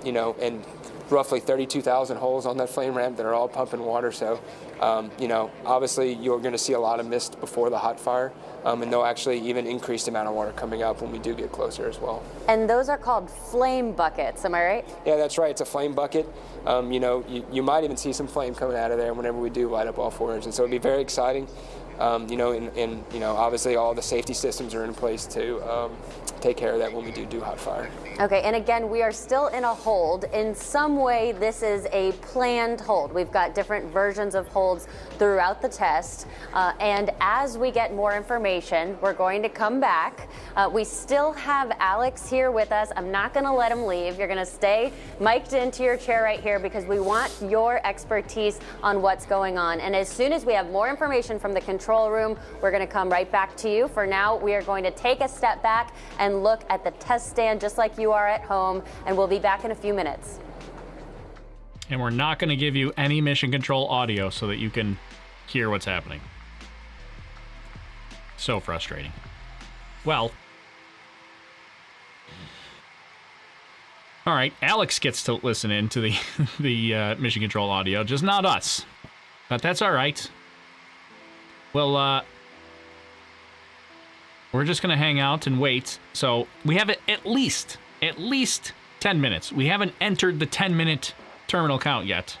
you know, and roughly 32,000 holes on that flame ramp that are all pumping water. So, you know, obviously you're going to see a lot of mist before the hot fire, and they'll actually even increase the amount of water coming up when we do get closer as well. And those are called flame buckets, am I right? Yeah, that's right. It's a flame bucket. You know, you might even see some flame coming out of there whenever we do light up all 4 engines. So it'll be very exciting. You know, and you know, obviously all the safety systems are in place to take care of that when we do hot fire. Okay, and again, we are still in a hold. In some some way this is a planned hold. We've got different versions of holds throughout the test. And as we get more information, we're going to come back. We still have Alex here with us. I'm not going to let him leave. You're going to stay mic'd into your chair right here because we want your expertise on what's going on. And as soon as we have more information from the control room, we're going to come right back to you. For now, we are going to take a step back and look at the test stand just like you are at home, and we'll be back in a few minutes. And we're not going to give you any mission control audio so that you can hear what's happening. So frustrating. Well, all right, Alex gets to listen in to the mission control audio, just not us. But that's all right. Well, we're just going to hang out and wait. So we have at least 10 minutes. We haven't entered the 10-minute terminal count yet.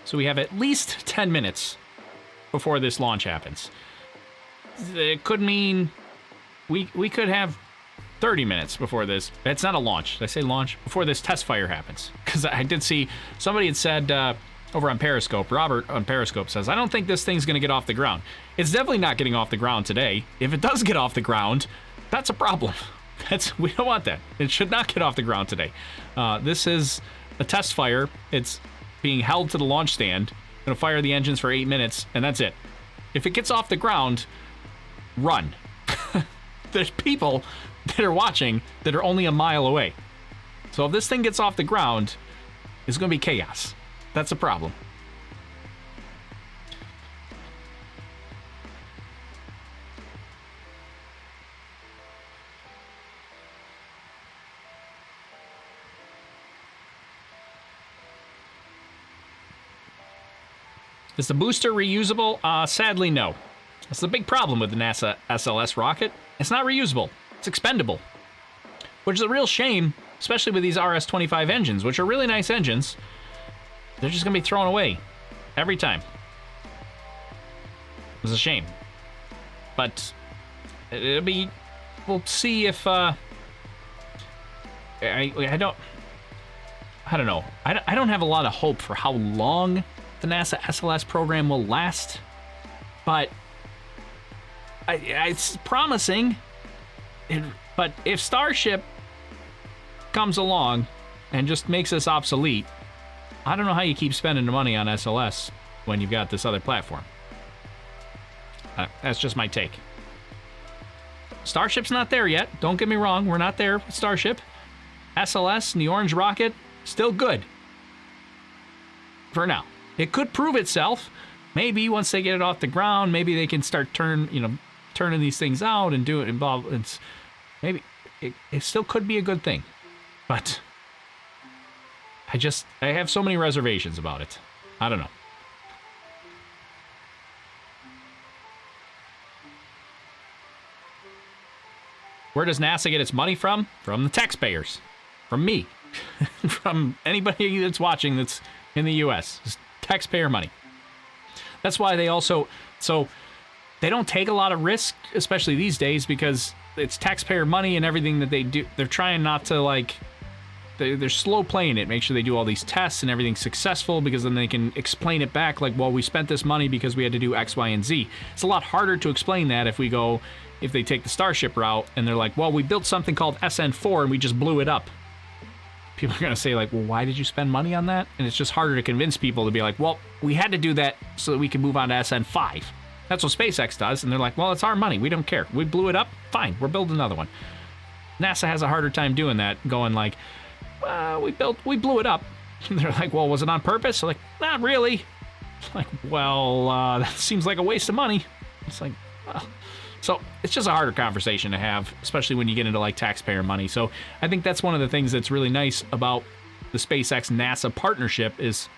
So we have at least 10 minutes before this launch happens. It could mean we could have 30 minutes before this. It's not a launch. Did I say launch? Before this test fire happens. Because I did see somebody had said over on Periscope, Robert on Periscope says, I don't think this thing's going to get off the ground. It's definitely not getting off the ground today. If it does get off the ground, that's a problem. We don't want that. It should not get off the ground today. This is a test fire. It's being held to the launch stand. Going to fire the engines for 8 minutes, and that's it. If it gets off the ground, run. There's people that are watching that are only a mile away. So if this thing gets off the ground, it's going to be chaos. That's a problem. Is the booster reusable? Sadly, no. That's the big problem with the NASA SLS rocket. It's not reusable. It's expendable. Which is a real shame, especially with these RS-25 engines, which are really nice engines. They're just going to be thrown away every time. It's a shame. But it'll be... We'll see if... I don't know. I don't have a lot of hope for how long the NASA SLS program will last, but it's promising. But if Starship comes along and just makes us obsolete, I don't know how you keep spending the money on SLS when you've got this other platform. That's just my take. Starship's not there yet. Don't get me wrong. We're not there with Starship. SLS and the Orange Rocket, still good. For now. It could prove itself. Maybe once they get it off the ground, maybe they can start turning these things out and do it involved. Maybe it still could be a good thing. But I have so many reservations about it. I don't know. Where does NASA get its money from? From the taxpayers. From me. From anybody that's watching that's in the U.S. It's taxpayer money. That's why they also... So, they don't take a lot of risk, especially these days, because it's taxpayer money and everything that they do. They're trying not to, like... They're slow playing it. Make sure they do all these tests and everything's successful, because then they can explain it back like, well, we spent this money because we had to do X, Y, and Z. It's a lot harder to explain that if they take the Starship route and they're like, well, we built something called SN4 and we just blew it up. People are going to say, like, well, why did you spend money on that? And it's just harder to convince people to be like, well, we had to do that so that we can move on to SN5. That's what SpaceX does. And they're like, well, it's our money. We don't care. We blew it up. Fine. We're building another one. NASA has a harder time doing that, going like, we blew it up. And they're like, well, was it on purpose? They're like, not really. Like, well, that seems like a waste of money. It's like, well. So it's just a harder conversation to have, especially when you get into like taxpayer money. So I think that's one of the things that's really nice about the SpaceX NASA partnership is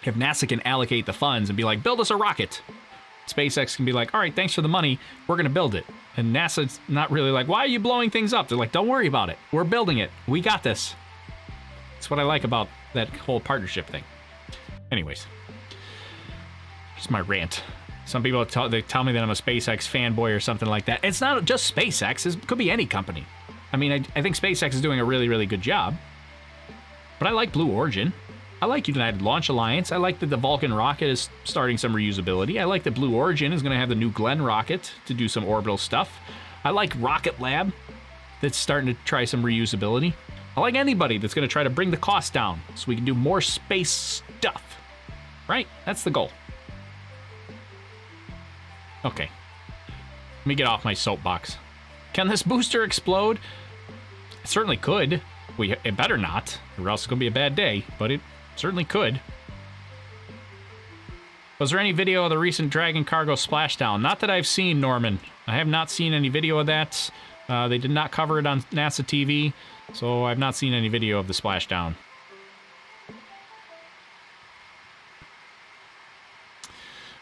if NASA can allocate the funds and be like, build us a rocket. SpaceX can be like, all right, thanks for the money. We're going to build it. And NASA's not really like, why are you blowing things up? They're like, don't worry about it. We're building it. We got this. That's what I like about that whole partnership thing. Anyways, here's my rant. Some people tell me that I'm a SpaceX fanboy or something like that. It's not just SpaceX. It could be any company. I mean, I think SpaceX is doing a really, really good job. But I like Blue Origin. I like United Launch Alliance. I like that the Vulcan rocket is starting some reusability. I like that Blue Origin is going to have the new Glenn rocket to do some orbital stuff. I like Rocket Lab that's starting to try some reusability. I like anybody that's going to try to bring the cost down so we can do more space stuff. Right? That's the goal. Okay. Let me get off my soapbox. Can this booster explode? It certainly could. It better not, or else it's going to be a bad day, but it certainly could. Was there any video of the recent Dragon cargo splashdown? Not that I've seen, Norman. I have not seen any video of that. They did not cover it on NASA TV, so I've not seen any video of the splashdown.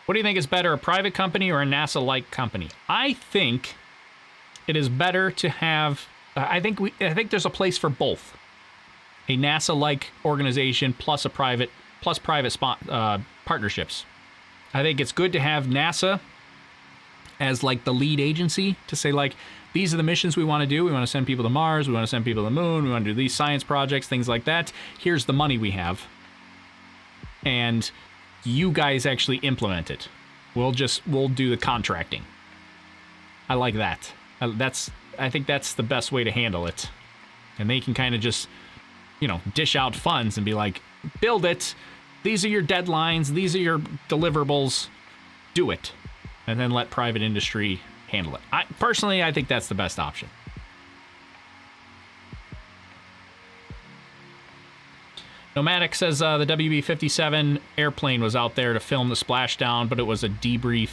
What do you think is better, a private company or a NASA-like company? I think it is better to have... I think there's a place for both. A NASA-like organization plus private partnerships. I think it's good to have NASA as like the lead agency to say like, these are the missions we want to do. We want to send people to Mars. We want to send people to the moon. We want to do these science projects, things like that. Here's the money we have. And you guys actually implement it. We'll do the contracting. I like that. I think that's the best way to handle it. And they can kind of just, dish out funds and be like, build it. These are your deadlines. These are your deliverables. Do it. And then let private industry handle it. Personally, I think that's the best option. Nomadic says the WB-57 airplane was out there to film the splashdown, but it was a debrief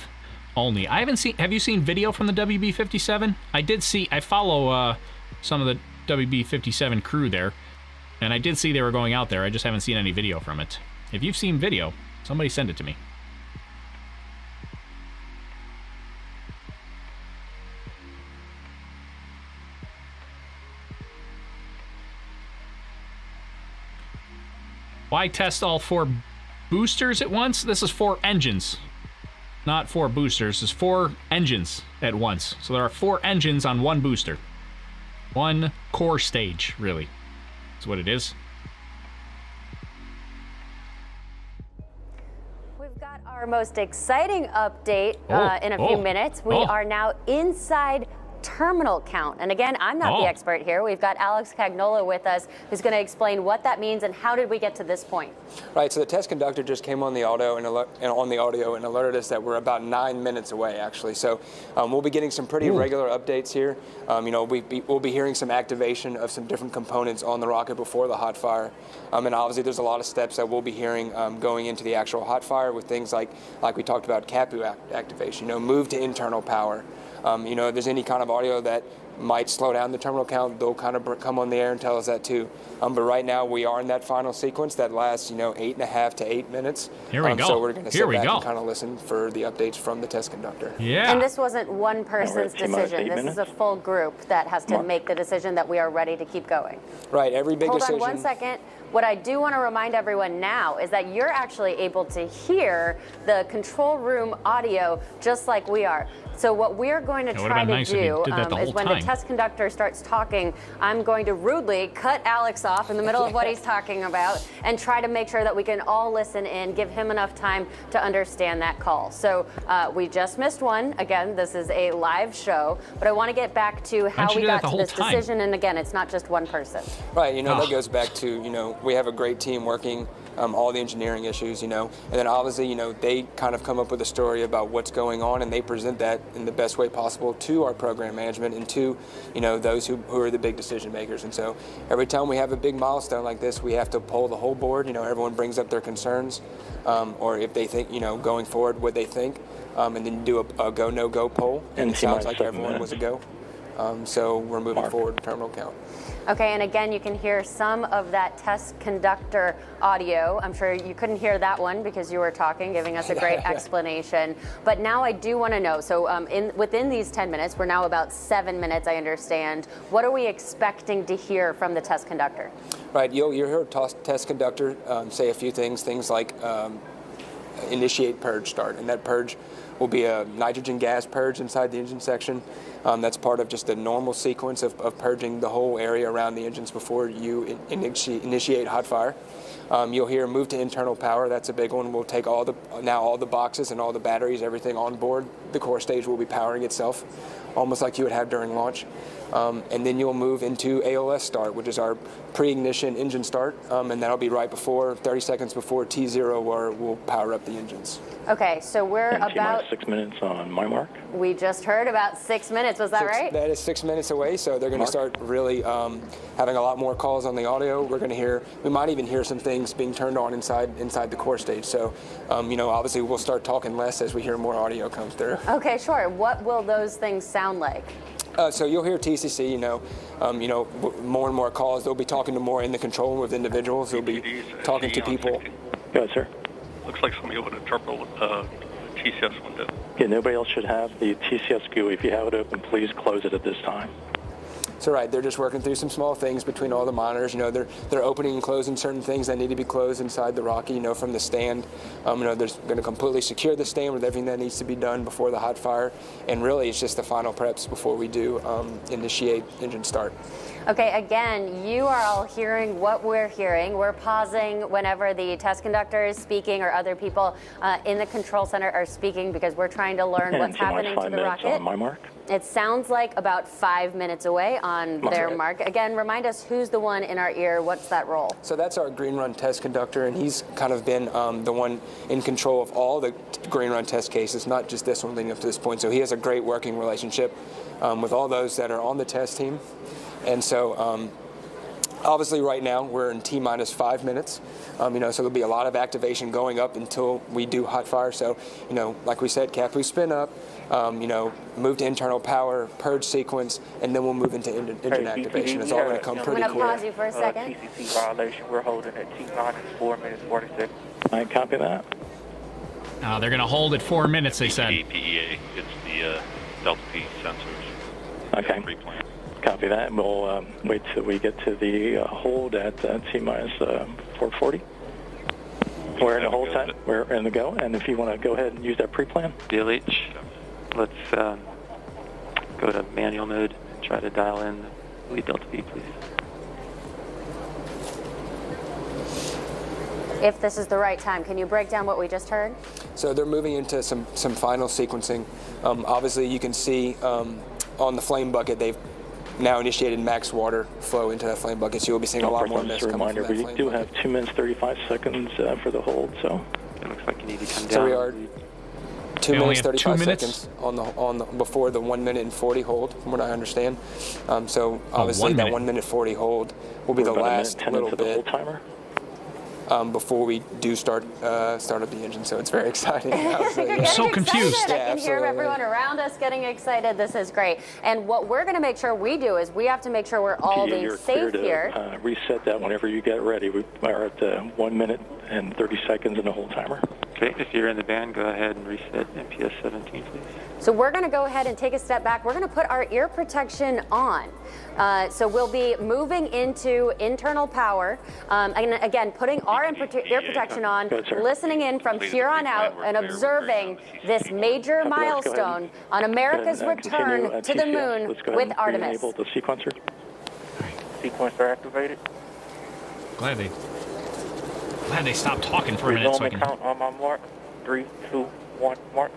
only. I haven't seen... Have you seen video from the WB-57? I follow some of the WB-57 crew there, and I did see they were going out there. I just haven't seen any video from it. If you've seen video, somebody send it to me. Why test all 4 boosters at once? This is 4 engines. Not 4 boosters. This is 4 engines at once. So there are 4 engines on 1 booster. 1 core stage, really. That's what it is. We've got our most exciting update in a few minutes. We are now inside terminal count. And again, I'm not the expert here. We've got Alex Cagnola with us, who's going to explain what that means and how did we get to this point. Right. So the test conductor just came on the audio and alerted us that we're about 9 minutes away, actually. So we'll be getting some pretty regular updates here. We'll be hearing some activation of some different components on the rocket before the hot fire. And obviously, there's a lot of steps that we'll be hearing going into the actual hot fire with things like we talked about CAPU activation. Move to internal power. If there's any kind of audio that might slow down the terminal count, they'll kind of come on the air and tell us that too. But right now we are in that final sequence that lasts, 8.5 to 8 minutes. Here we go. So we're going to sit back and kind of listen for the updates from the test conductor. Yeah. And this wasn't one person's decision. This is a full group that has to make the decision that we are ready to keep going. Right. Every big decision. Hold on 1 second. What I do want to remind everyone now is that you're actually able to hear the control room audio just like we are. So what we're going to try to do is when the test conductor starts talking, I'm going to rudely cut Alex off in the middle of what he's talking about and try to make sure that we can all listen in, give him enough time to understand that call. So we just missed one. Again, this is a live show, but I want to get back to how we got to this decision. And again, it's not just one person. Right. That goes back to, we have a great team working all the engineering issues, and then obviously, they kind of come up with a story about what's going on and they present that in the best way possible to our program management and to, those who are the big decision makers. And so every time we have a big milestone like this, we have to poll the whole board. Everyone brings up their concerns or if they think, going forward, what they think, and then do a go, no go poll. And it sounds like everyone was a go. So we're moving forward to terminal count. Okay, and again, you can hear some of that test conductor audio. I'm sure you couldn't hear that one because you were talking, giving us a great explanation. But now I do want to know, so within these 10 minutes, we're now about 7 minutes, I understand. What are we expecting to hear from the test conductor? Right, you'll hear test conductor say a few things like, initiate purge start, and that purge will be a nitrogen gas purge inside the engine section. That's part of just a normal sequence of purging the whole area around the engines before you initiate hot fire. You'll hear move to internal power. That's a big one. We'll take all the boxes and all the batteries, everything on board. The core stage will be powering itself, almost like you would have during launch. And then you'll move into ALS start, which is our pre-ignition engine start, and that'll be right before, 30 seconds before T0, where we'll power up the engines. Okay, so we're about 6 minutes on my mark. We just heard about 6 minutes. Was that right? That is 6 minutes away, so they're going to start really having a lot more calls on the audio. We're going to hear, we might even hear some things being turned on inside the core stage. So, obviously we'll start talking less as we hear more audio come through. Okay, sure. What will those things sound like? So you'll hear TCC, more and more calls. They'll be talking to more in the control room with individuals. They'll be talking to people. Go ahead, sir. Looks like somebody opened a terminal TCS window. Yeah, nobody else should have the TCS GUI. If you have it open, please close it at this time. So right, they're just working through some small things between all the monitors. They're opening and closing certain things that need to be closed inside the Rocky. From the stand. They're going to completely secure the stand with everything that needs to be done before the hot fire. And really, it's just the final preps before we do initiate engine start. Okay, again, you are all hearing what we're hearing. We're pausing whenever the test conductor is speaking or other people in the control center are speaking because we're trying to learn what's happening to the rocket. On my mark. It sounds like about 5 minutes away on their mark. Again, remind us who's the one in our ear. What's that role? So that's our green run test conductor, and he's kind of been the one in control of all the green run test cases, not just this one leading up to this point. So he has a great working relationship with all those that are on the test team. And so obviously right now we're in T-minus 5 minutes. So there'll be a lot of activation going up until we do hot fire. So, like we said, cap boost spin up, move to internal power, purge sequence, and then we'll move into engine activation. It's all going to come pretty quick. I'm going to pause you for a second. TCC violation. We're holding at T-minus 4 minutes 46. I copy that. They're going to hold at 4 minutes, they said. PEA. It's the Delta P sensors. Okay. Pre-plan. Copy that. We'll wait till we get to the hold at T-minus 440. We're in the hold time. We're in the go. And if you want to go ahead and use that pre-plan. DLH, let's go to manual mode and try to dial in the lead Delta P, please. If this is the right time, can you break down what we just heard? So they're moving into some final sequencing. Obviously, you can see on the flame bucket, they've now initiated max water flow into that flame bucket, so you'll be seeing a lot more mist coming from that flame bucket. We do have 2 minutes 35 seconds for the hold, so it looks like you need to come down. So we are 2 minutes 35 seconds on the before the 1 minute and 40 hold, from what I understand. So obviously that 1 minute 40 hold will be the last little bit. The hold timer. Before we do start up the engine, so it's very exciting. I'm so confused. I can hear everyone around us getting excited. This is great. And what we're going to make sure we do is we have to make sure we're all being safe here. Reset that whenever you get ready. We are at 1 minute and 30 seconds in the hold timer. Okay, if you're in the band, go ahead and reset MPS 17, please. So we're going to go ahead and take a step back. We're going to put our ear protection on. So we'll be moving into internal power. And again, putting our ear protection on, listening in from here on out and observing this major milestone on America's return to the moon with Artemis. Enable the sequencer. Sequencer activated. Glad they stopped talking for a minute. So I can count on my mark. 3, 2, 1, mark.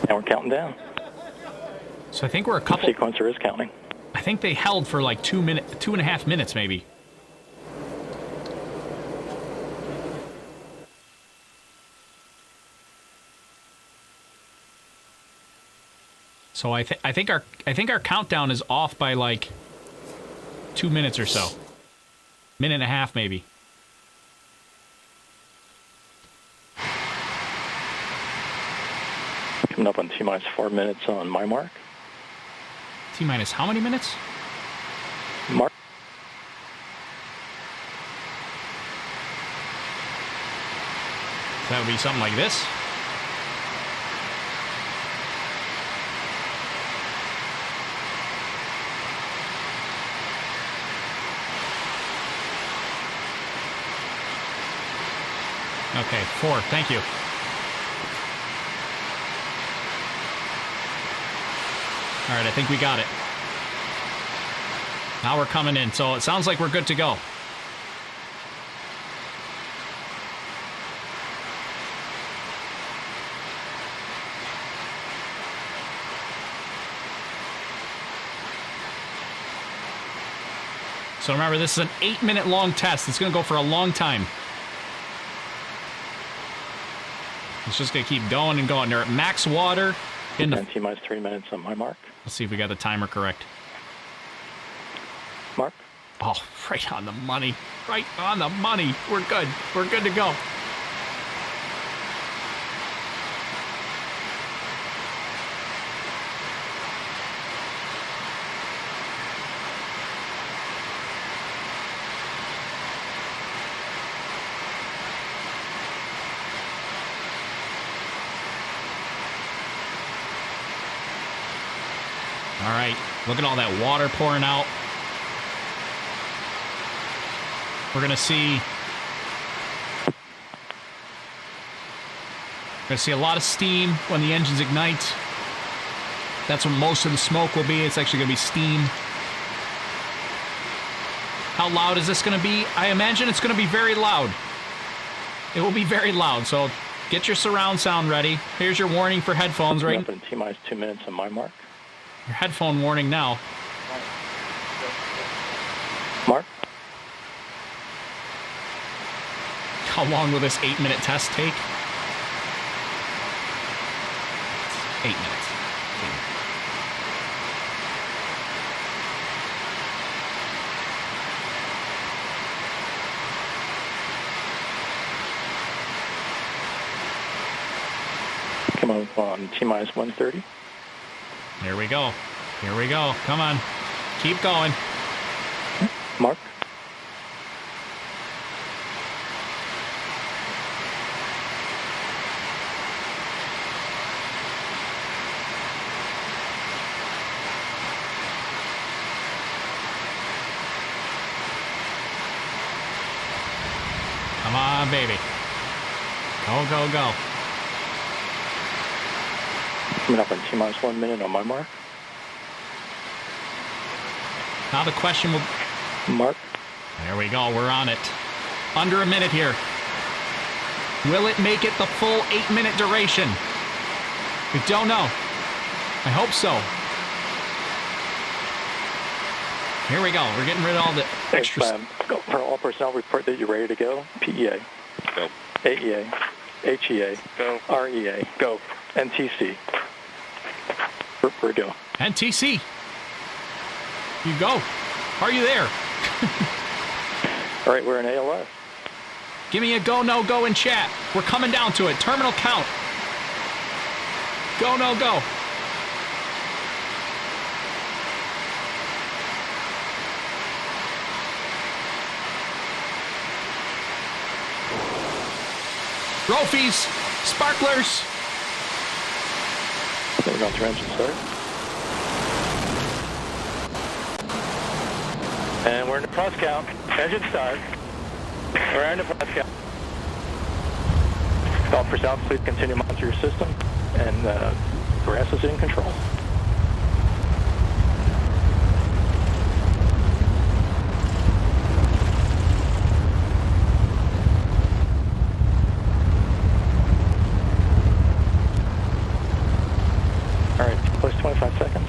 Now we're counting down. So I think we're a couple. The sequencer is counting. I think they held for like 2.5 minutes, maybe. So I think our countdown is off by like 2 minutes or so. Minute and a half, maybe. Coming up on T-minus 4 minutes on my mark. T-minus how many minutes? Mark. That would be something like this. Okay, 4. Thank you. All right, I think we got it. Now we're coming in, so it sounds like we're good to go. So remember, this is an 8-minute long test. It's going to go for a long time. It's just going to keep going and going. They're at max water. T-minus 3 minutes on my mark. Let's see if we got the timer correct. Mark. Oh, right on the money. Right on the money. We're good. We're good to go. All right, look at all that water pouring out. We're gonna see a lot of steam when the engines ignite. That's what most of the smoke will be. It's actually gonna be steam. How loud is this gonna be? I imagine it's gonna be very loud. It will be very loud, so get your surround sound ready. Here's your warning for headphones, right? Up in T-minus 2 minutes on my mark. Your headphone warning now. Mark. How long will this 8-minute test take? 8 minutes. Come on T-minus 130. Here we go. Here we go. Come on. Keep going. Mark. Come on, baby. Go, go, go. Coming up on T-minus 1 minute on my mark. Now the question will... Mark. There we go. We're on it. Under a minute here. Will it make it the full 8-minute duration? We don't know. I hope so. Here we go. We're getting rid of all the extra... For all personnel, report that you're ready to go. PEA. Go. AEA. HEA. Go. REA. Go. NTC. We're go. NTC. You go. Are you there? All right, we're in ALS. Give me a go, no, go in chat. We're coming down to it. Terminal count. Go, no, go. Trophies. Sparklers. We're going through engine start. And we're in the plus count. Engine start. We're in the plus count. All personnel, please continue to monitor your system. And grass is in control. All right, plus 25 seconds.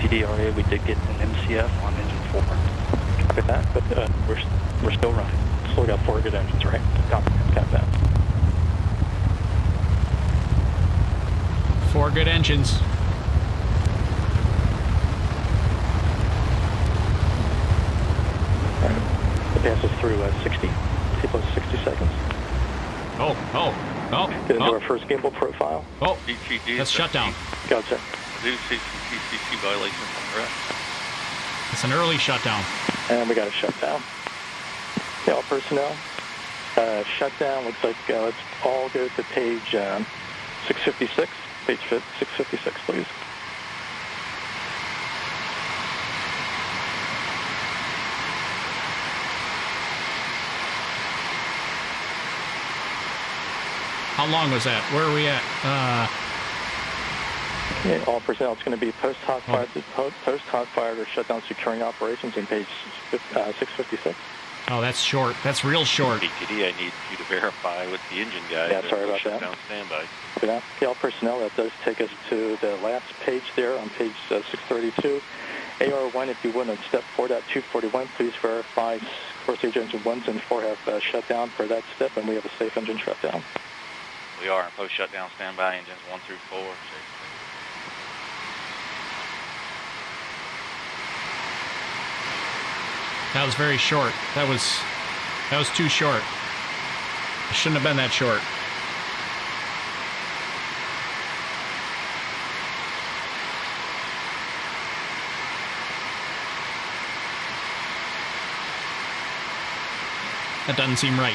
DRA, we did get an MCF on engine 4. Copy that, but we're still running. Still got 4 good engines, right? Copy that. 4 good engines. All right. It passes through 60. T plus 60 seconds. Oh. Get into our first gimbal profile. Oh, DTG. that's shutdown. Go ahead, sir. TCC violation, correct? It's an early shutdown. And we got a shutdown. Okay, all personnel. Shutdown looks like let's all go to page 656. Page 656, please. How long was that? Where are we at? Okay, all personnel. It's going to be post-hot fire to shut down securing operations on page 656. Oh, that's short. That's real short. BTD, I need you to verify with the engine guy. Yeah, sorry about that. Down standby. Okay, all personnel. That does take us to the last page there on page 632. AR1, if you would, on step 4.241, please verify core stage engine 1s and 4 have shut down for that step, and we have a safe engine shutdown. We are in post-shutdown standby, engines 1 through 4. That was very short. That was too short. It shouldn't have been that short. That doesn't seem right.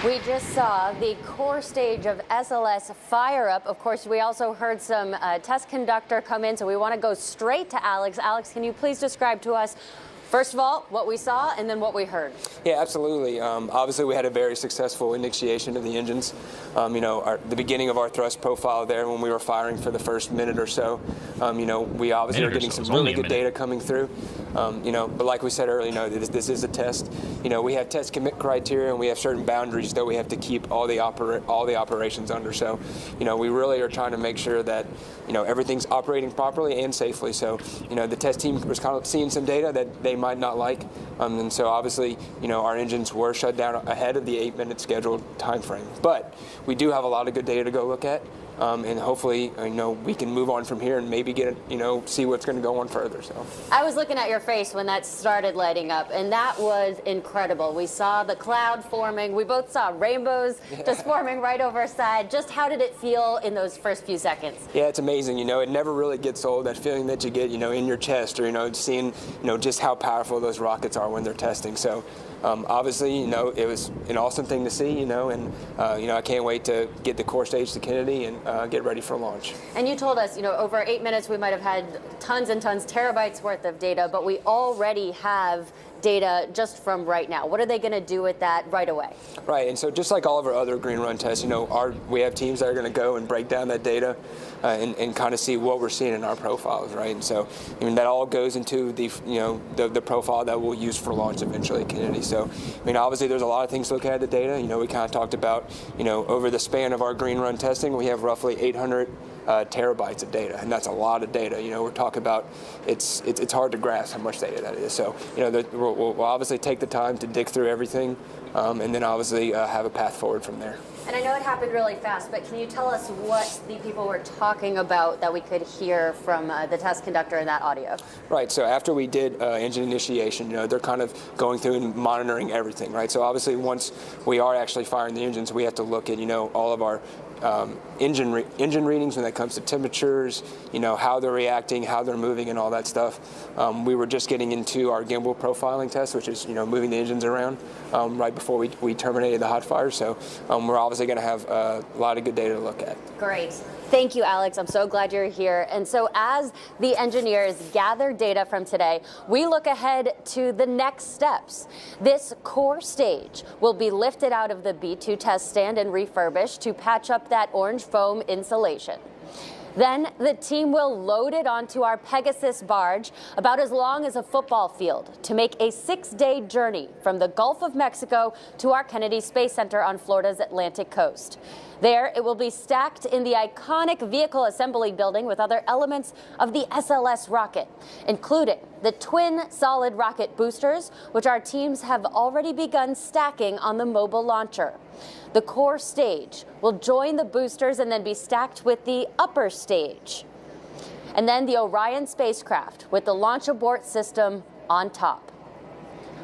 We just saw the core stage of SLS fire up. Of course, we also heard some test conductor come in, so we want to go straight to Alex. Alex, can you please describe to us, first of all, what we saw and then what we heard? Yeah, absolutely. Obviously, we had a very successful initiation of the engines. The beginning of our thrust profile there when we were firing for the first minute or so, we obviously are getting some really good data coming through. But like we said earlier, this is a test. We have test commit criteria and we have certain boundaries that we have to keep all the operations under. So, we really are trying to make sure that, everything's operating properly and safely. So, the test team was kind of seeing some data that they might not like. And so obviously, our engines were shut down ahead of the 8-minute scheduled time frame. But we do have a lot of good data to go look at. And hopefully, we can move on from here and maybe get, see what's going to go on further. So I was looking at your face when that started lighting up, and that was incredible. We saw the cloud forming. We both saw rainbows just forming right overside. Just how did it feel in those first few seconds? Yeah, it's amazing. It never really gets old, that feeling that you get, in your chest, or, seeing, just how powerful those rockets are when they're testing. So obviously, it was an awesome thing to see, and, I can't wait to get the core stage to Kennedy and get ready for launch. And you told us, over 8 minutes we might have had tons and tons, terabytes worth of data, but we already have data just from right now. What are they going to do with that right away? Right, and so just like all of our other green run tests, we have teams that are going to go and break down that data and kind of see what we're seeing in our profiles, right? And so, that all goes into the profile that we'll use for launch eventually at Kennedy. So, obviously there's a lot of things to look at the data. We kind of talked about, over the span of our green run testing, we have roughly 800 terabytes of data, and that's a lot of data. We're talking about it's hard to grasp how much data that is. So, we'll obviously take the time to dig through everything, and then obviously have a path forward from there. And I know it happened really fast, but can you tell us what the people were talking about that we could hear from the test conductor in that audio? Right, so after we did engine initiation, they're kind of going through and monitoring everything, right? So obviously once we are actually firing the engines, we have to look at, all of our engine readings when it comes to temperatures, how they're reacting, how they're moving, and all that stuff. We were just getting into our gimbal profiling test, which is moving the engines around right before we terminated the hot fire. So we're obviously going to have a lot of good data to look at. Great. Thank you, Alex. I'm so glad you're here. And so as the engineers gather data from today, we look ahead to the next steps. This core stage will be lifted out of the B2 test stand and refurbished to patch up that orange foam insulation. Then the team will load it onto our Pegasus barge, about as long as a football field, to make a 6-day journey from the Gulf of Mexico to our Kennedy Space Center on Florida's Atlantic coast. There, it will be stacked in the iconic vehicle assembly building with other elements of the SLS rocket, including the twin solid rocket boosters, which our teams have already begun stacking on the mobile launcher. The core stage will join the boosters and then be stacked with the upper stage. and then the Orion spacecraft with the launch abort system on top.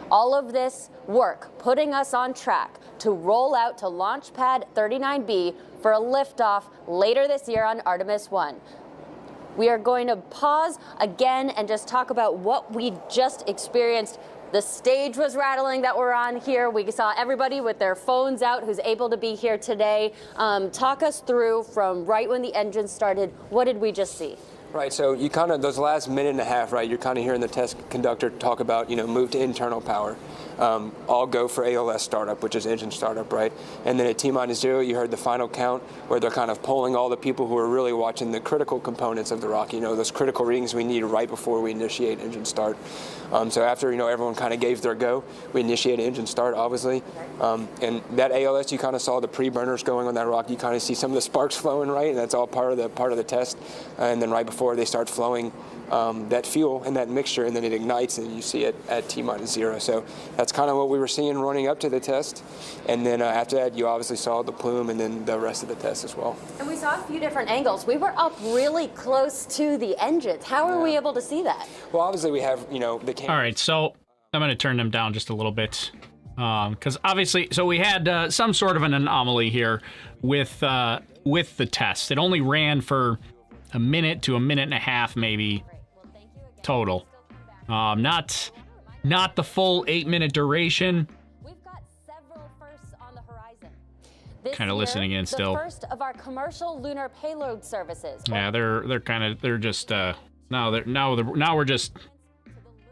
All of this work putting us on track to roll out to Launch Pad 39B for a liftoff later this year on Artemis 1. We are going to pause again and just talk about what we just experienced. The stage was rattling that we're on here. We saw everybody with their phones out who's able to be here today. Talk us through from right when the engine started, what did we just see? Right, so you kind of, those last minute and a half, right, you're kind of hearing the test conductor talk about, move to internal power. All go for ALS startup, which is engine startup, right? And then at T-0, you heard the final count where they're kind of polling all the people who are really watching the critical components of the rocket, those critical readings we need right before we initiate engine start. So after, everyone kind of gave their go, we initiated engine start, obviously. And that ALS, you kind of saw the pre-burners going on that rocket. You kind of see some of the sparks flowing, right? And that's all part of the test. And then right before they start flowing that fuel and that mixture, and then it ignites, and you see it at T-0. So that's kind of what we were seeing running up to the test. And then after that, you obviously saw the plume and then the rest of the test as well. And we saw a few different angles. We were up really close to the engines. How are we able to see that? Well, obviously we have, the camera. All right, so I'm going to turn them down just a little bit. Because obviously, so we had some sort of an anomaly here with the test. It only ran for a minute to a minute and a half, maybe, total. Not the full 8-minute duration. We've got several firsts on the horizon. Kind of listening in still. The first of our commercial lunar payload services. Yeah, they're just now we're just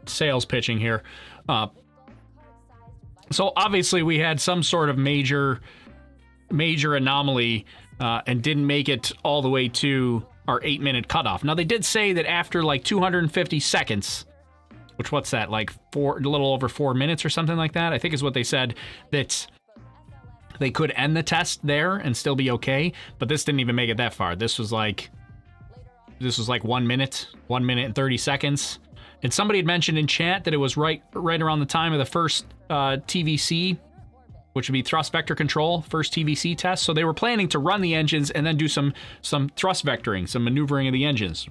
sales pitching here. So obviously we had some sort of major anomaly and didn't make it all the way to our 8-minute cutoff. Now, they did say that after like 250 seconds, which what's that, like a little over 4 minutes or something like that, I think is what they said, that they could end the test there and still be okay, but this didn't even make it that far. This was like 1 minute and 30 seconds. And somebody had mentioned in chat that it was right around the time of the first TVC, which would be thrust vector control, first TVC test. So they were planning to run the engines and then do some thrust vectoring, some maneuvering of the engines.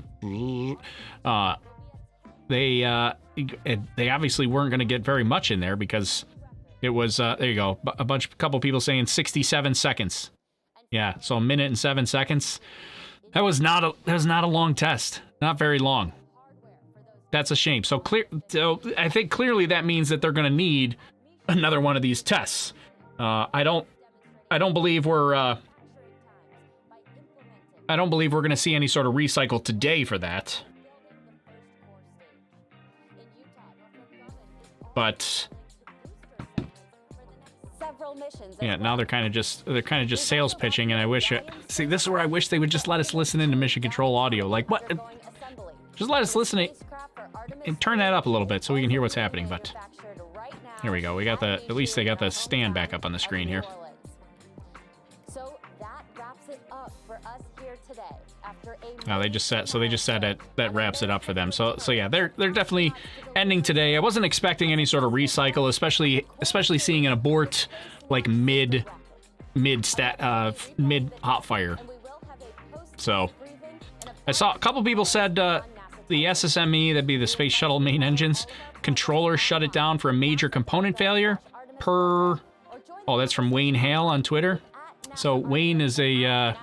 They obviously weren't going to get very much in there because it was there you go, a couple people saying 67 seconds. Yeah, so 1 minute and 7 seconds. That was not a long test, not very long. That's a shame. So I think clearly that means that they're going to need another one of these tests. I don't believe we're going to see any sort of recycle today for that. But yeah, now they're kind of just sales pitching, and I wish see, this is where I wish they would just let us listen into Mission Control audio. Like, what? Just let us listen and turn that up a little bit so we can hear what's happening. But here we go. We got at least they got the stand back up on the screen here. So that wraps it up for us here today. They just said it, that wraps it up for them. So yeah, they're definitely ending today. I wasn't expecting any sort of recycle, especially seeing an abort like mid hot fire. So I saw a couple people said the SSME, that'd be the Space Shuttle main engines, controller shut it down for a major component failure that's from Wayne Hale on Twitter. So Wayne is let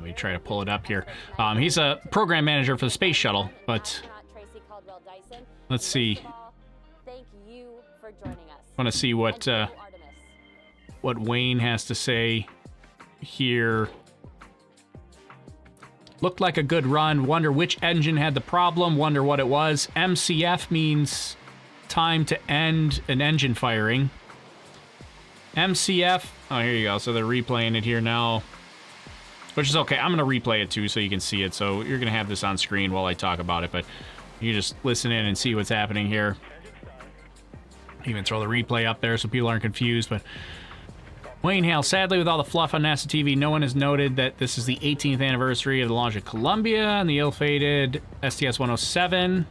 me try to pull it up here. He's a program manager for the Space Shuttle, but let's see. I want to see what Wayne has to say here. Looked like a good run. Wonder which engine had the problem. Wonder what it was. MCF means time to end an engine firing. MCF. Oh, here you go. So they're replaying it here now, which is okay. I'm going to replay it too so you can see it. So you're going to have this on screen while I talk about it, but you just listen in and see what's happening here. Even throw the replay up there so people aren't confused, but Wayne Hale, sadly, with all the fluff on NASA TV, no one has noted that this is the 18th anniversary of the launch of Columbia and the ill-fated STS-107.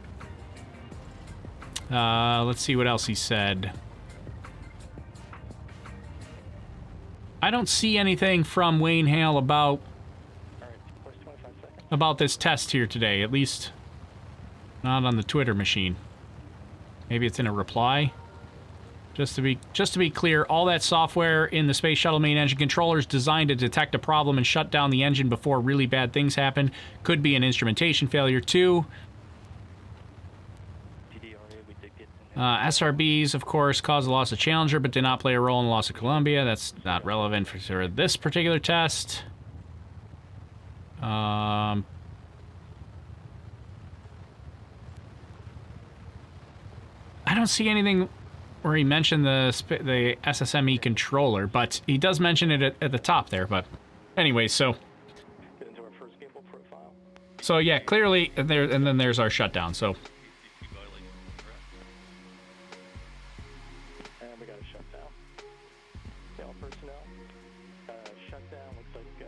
Let's see what else he said. I don't see anything from Wayne Hale about this test here today, at least not on the Twitter machine. Maybe it's in a reply. Just to be clear, all that software in the Space Shuttle main engine controller is designed to detect a problem and shut down the engine before really bad things happen. Could be an instrumentation failure too. SRBs, of course, caused the loss of Challenger, but did not play a role in the loss of Columbia. That's not relevant for this particular test. I don't see anything where he mentioned the SSME controller, but he does mention it at the top there. But anyway, so yeah, clearly there, and then there's our shutdown.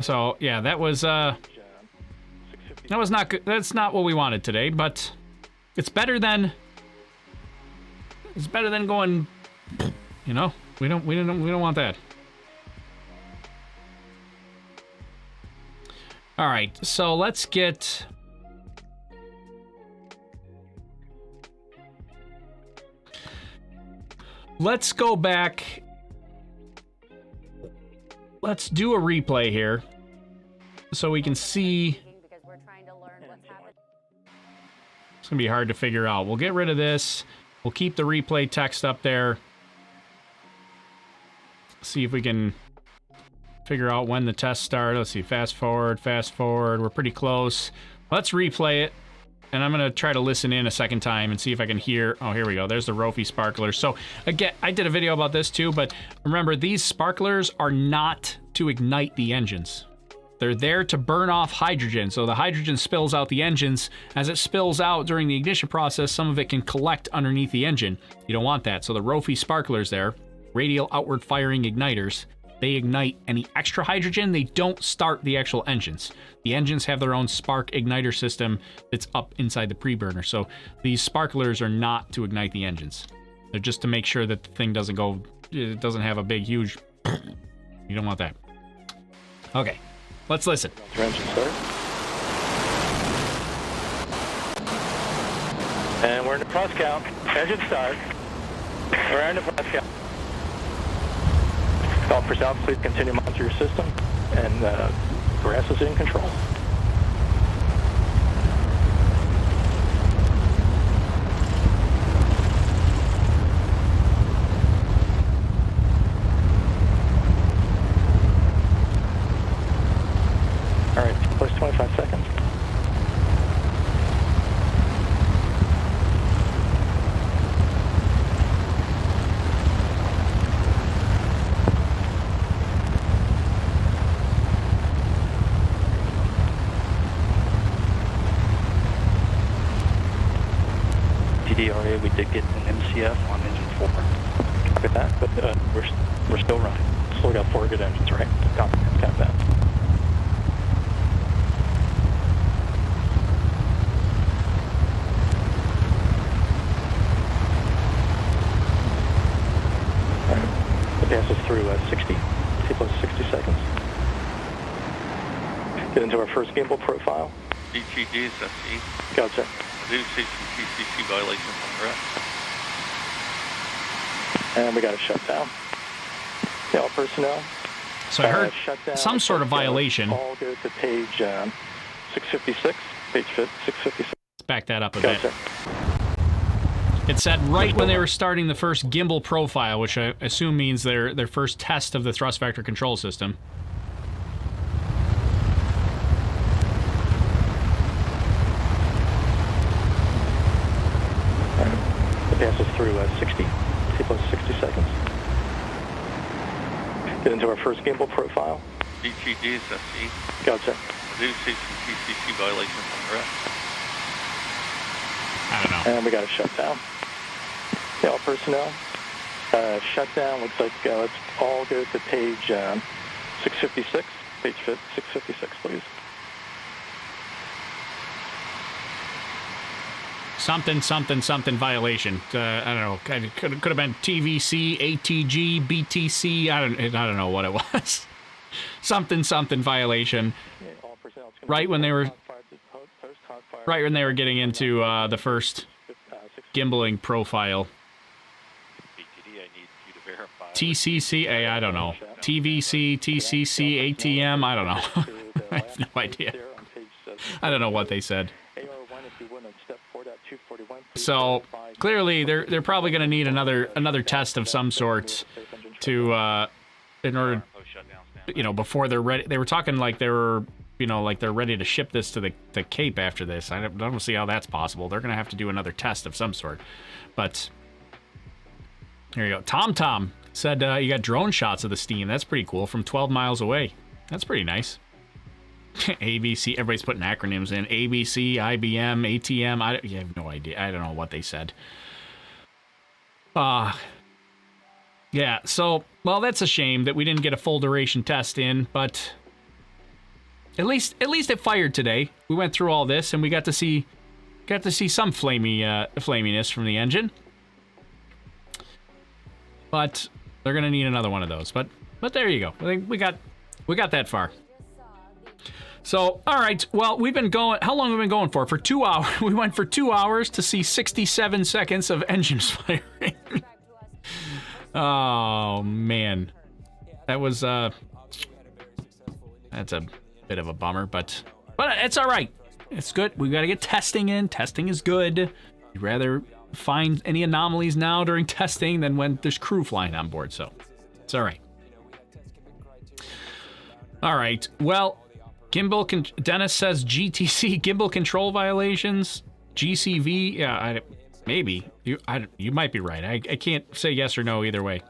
So yeah, that was not good. That's not what we wanted today, but it's better than going, you know, we don't want that. All right, so let's go back. Let's do a replay here so we can see. It's gonna be hard to figure out. We'll get rid of this. We'll keep the replay text up there. See if we can figure out when the test started. Let's see, fast forward. We're pretty close. Let's replay it. And I'm going to try to listen in a second time and see if I can hear. Oh, here we go. There's the Rofi sparklers. So, again, I did a video about this too, but remember, these sparklers are not to ignite the engines. They're there to burn off hydrogen. So the hydrogen spills out the engines. As it spills out during the ignition process, some of it can collect underneath the engine. You don't want that. So the Rofi sparklers there, radial outward firing igniters, they ignite any extra hydrogen. They don't start the actual engines. The engines have their own spark igniter system that's up inside the preburner. So these sparklers are not to ignite the engines. They're just to make sure that the thing doesn't go, it doesn't have a big, huge, you don't want that. Okay, let's listen. Engine start. And we're in the cross count. Engine start. We're in the cross count. All for south, please continue to monitor your system, and grass is in control. All right, plus 25 seconds. DRA, we did get an MCF on engine 4. Copy that, but we're still running. Still got 4 good engines, right? Copy that. All right, the pass is through 60, T plus 60 seconds. Get into our first gimbal profile. DTG, SFC. Gotcha. I do see some TCC violations on the rest. And we got a shutdown. Yeah, all personnel. So I heard some sort of violation. All go to page 656. Page 656. Let's back that up a bit. It said right when they were starting the first gimbal profile, which I assume means their first test of the thrust vector control system. Passes through 60, T plus 60 seconds. Get into our first gimbal profile. DTG, SFC. Gotcha. I do see some TCC violations on the rest. I don't know. And we got a shutdown. Yeah, all personnel. Shutdown looks like let's all go to page 656. Page 656, please. something violation. I don't know. Could have been TVC, ATG, BTC. I don't know what it was. something violation. Right when they were getting into the first gimbaling profile. TCC, I don't know. TVC, TCC, ATM, I don't know. I have no idea. I don't know what they said. So clearly, they're probably going to need another test of some sort to in order, before they're ready. They were talking like they were, like they're ready to ship this to the Cape after this. I don't see how that's possible. They're going to have to do another test of some sort. But here you go. Tom said you got drone shots of the steam. That's pretty cool from 12 miles away. That's pretty nice. ABC, everybody's putting acronyms in. ABC, IBM, ATM. I have no idea. I don't know what they said. Yeah, so, well, that's a shame that we didn't get a full duration test in, but at least it fired today. We went through all this and we got to see some flaminess from the engine. But they're gonna need another one of those. But there you go. I think we got that far. So, all right. Well, we've been going. How long have we been going for? For 2 hours. We went for 2 hours to see 67 seconds of engines firing. Oh man, that was that's a bit of a bummer, but it's all right. It's good. We got to get testing in. Testing is good. You'd rather find any anomalies now during testing than when there's crew flying on board. So it's all right. All right. Well, Dennis says GTC gimbal control violations, GCV. Yeah, maybe you might be right. I can't say yes or no either way. And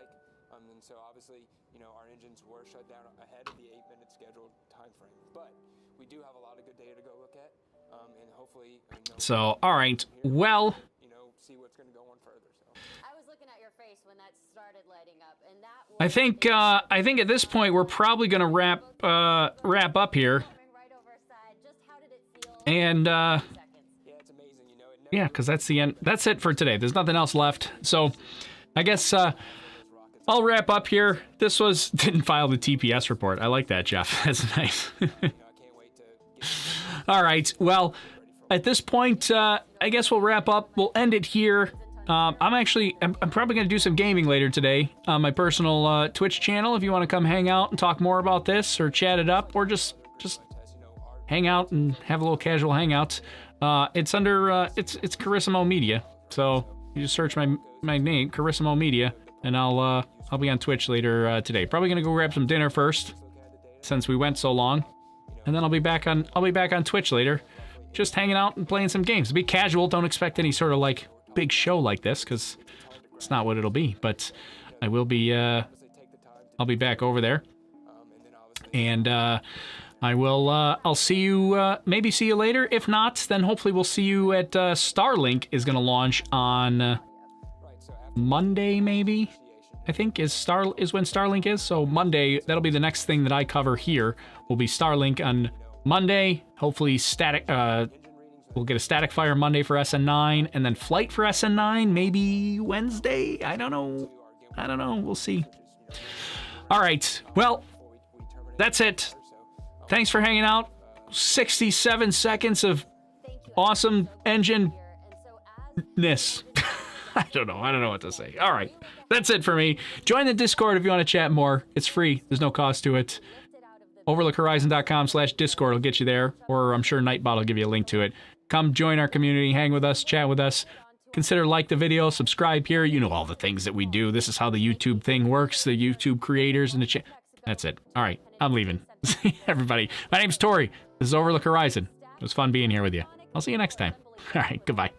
so obviously, our engines were shut down ahead of the 8-minute scheduled time frame, but we do have a lot of good data to go look at, and hopefully. So all right. Well. See what's going to go on further. So. I was looking at your face when that started lighting up, and that was I think at this point we're probably going to wrap up here. And yeah, because that's the end. That's it for today. There's nothing else left. So I guess I'll wrap up here. This was didn't file the TPS report. I like that, Jeff. That's nice. All right. Well, at this point, I guess we'll wrap up. We'll end it here. I'm probably going to do some gaming later today on my personal Twitch channel. If you want to come hang out and talk more about this or chat it up or just hang out and have a little casual hangout. It's under it's Carissimo Media. So you just search my name, Carissimo Media, and I'll be on Twitch later today. Probably gonna go grab some dinner first, since we went so long, and then I'll be back on Twitch later, just hanging out and playing some games. Be casual. Don't expect any sort of like big show like this, because it's not what it'll be. But I will be. I'll be back over there, and. I will, I'll see you, maybe see you later. If not, then hopefully we'll see you at, Starlink is going to launch on Monday, maybe, I think, is when Starlink is. So Monday, that'll be the next thing that I cover here, will be Starlink on Monday. Hopefully static, we'll get a static fire Monday for SN9, and then flight for SN9, maybe Wednesday. I don't know. We'll see. All right. Well, that's it. Thanks for hanging out. 67 seconds of awesome engine-ness. I don't know what to say. All right. That's it for me. Join the Discord if you want to chat more. It's free. There's no cost to it. Overlookhorizon.com/Discord will get you there, or I'm sure Nightbot will give you a link to it. Come join our community, hang with us, chat with us. Consider like the video, subscribe here. You know all the things that we do. This is how the YouTube thing works. The YouTube creators and the chat. That's it. All right. I'm leaving. See everybody. My name's Tori. This is Overlook Horizon. It was fun being here with you. I'll see you next time. All right. Goodbye.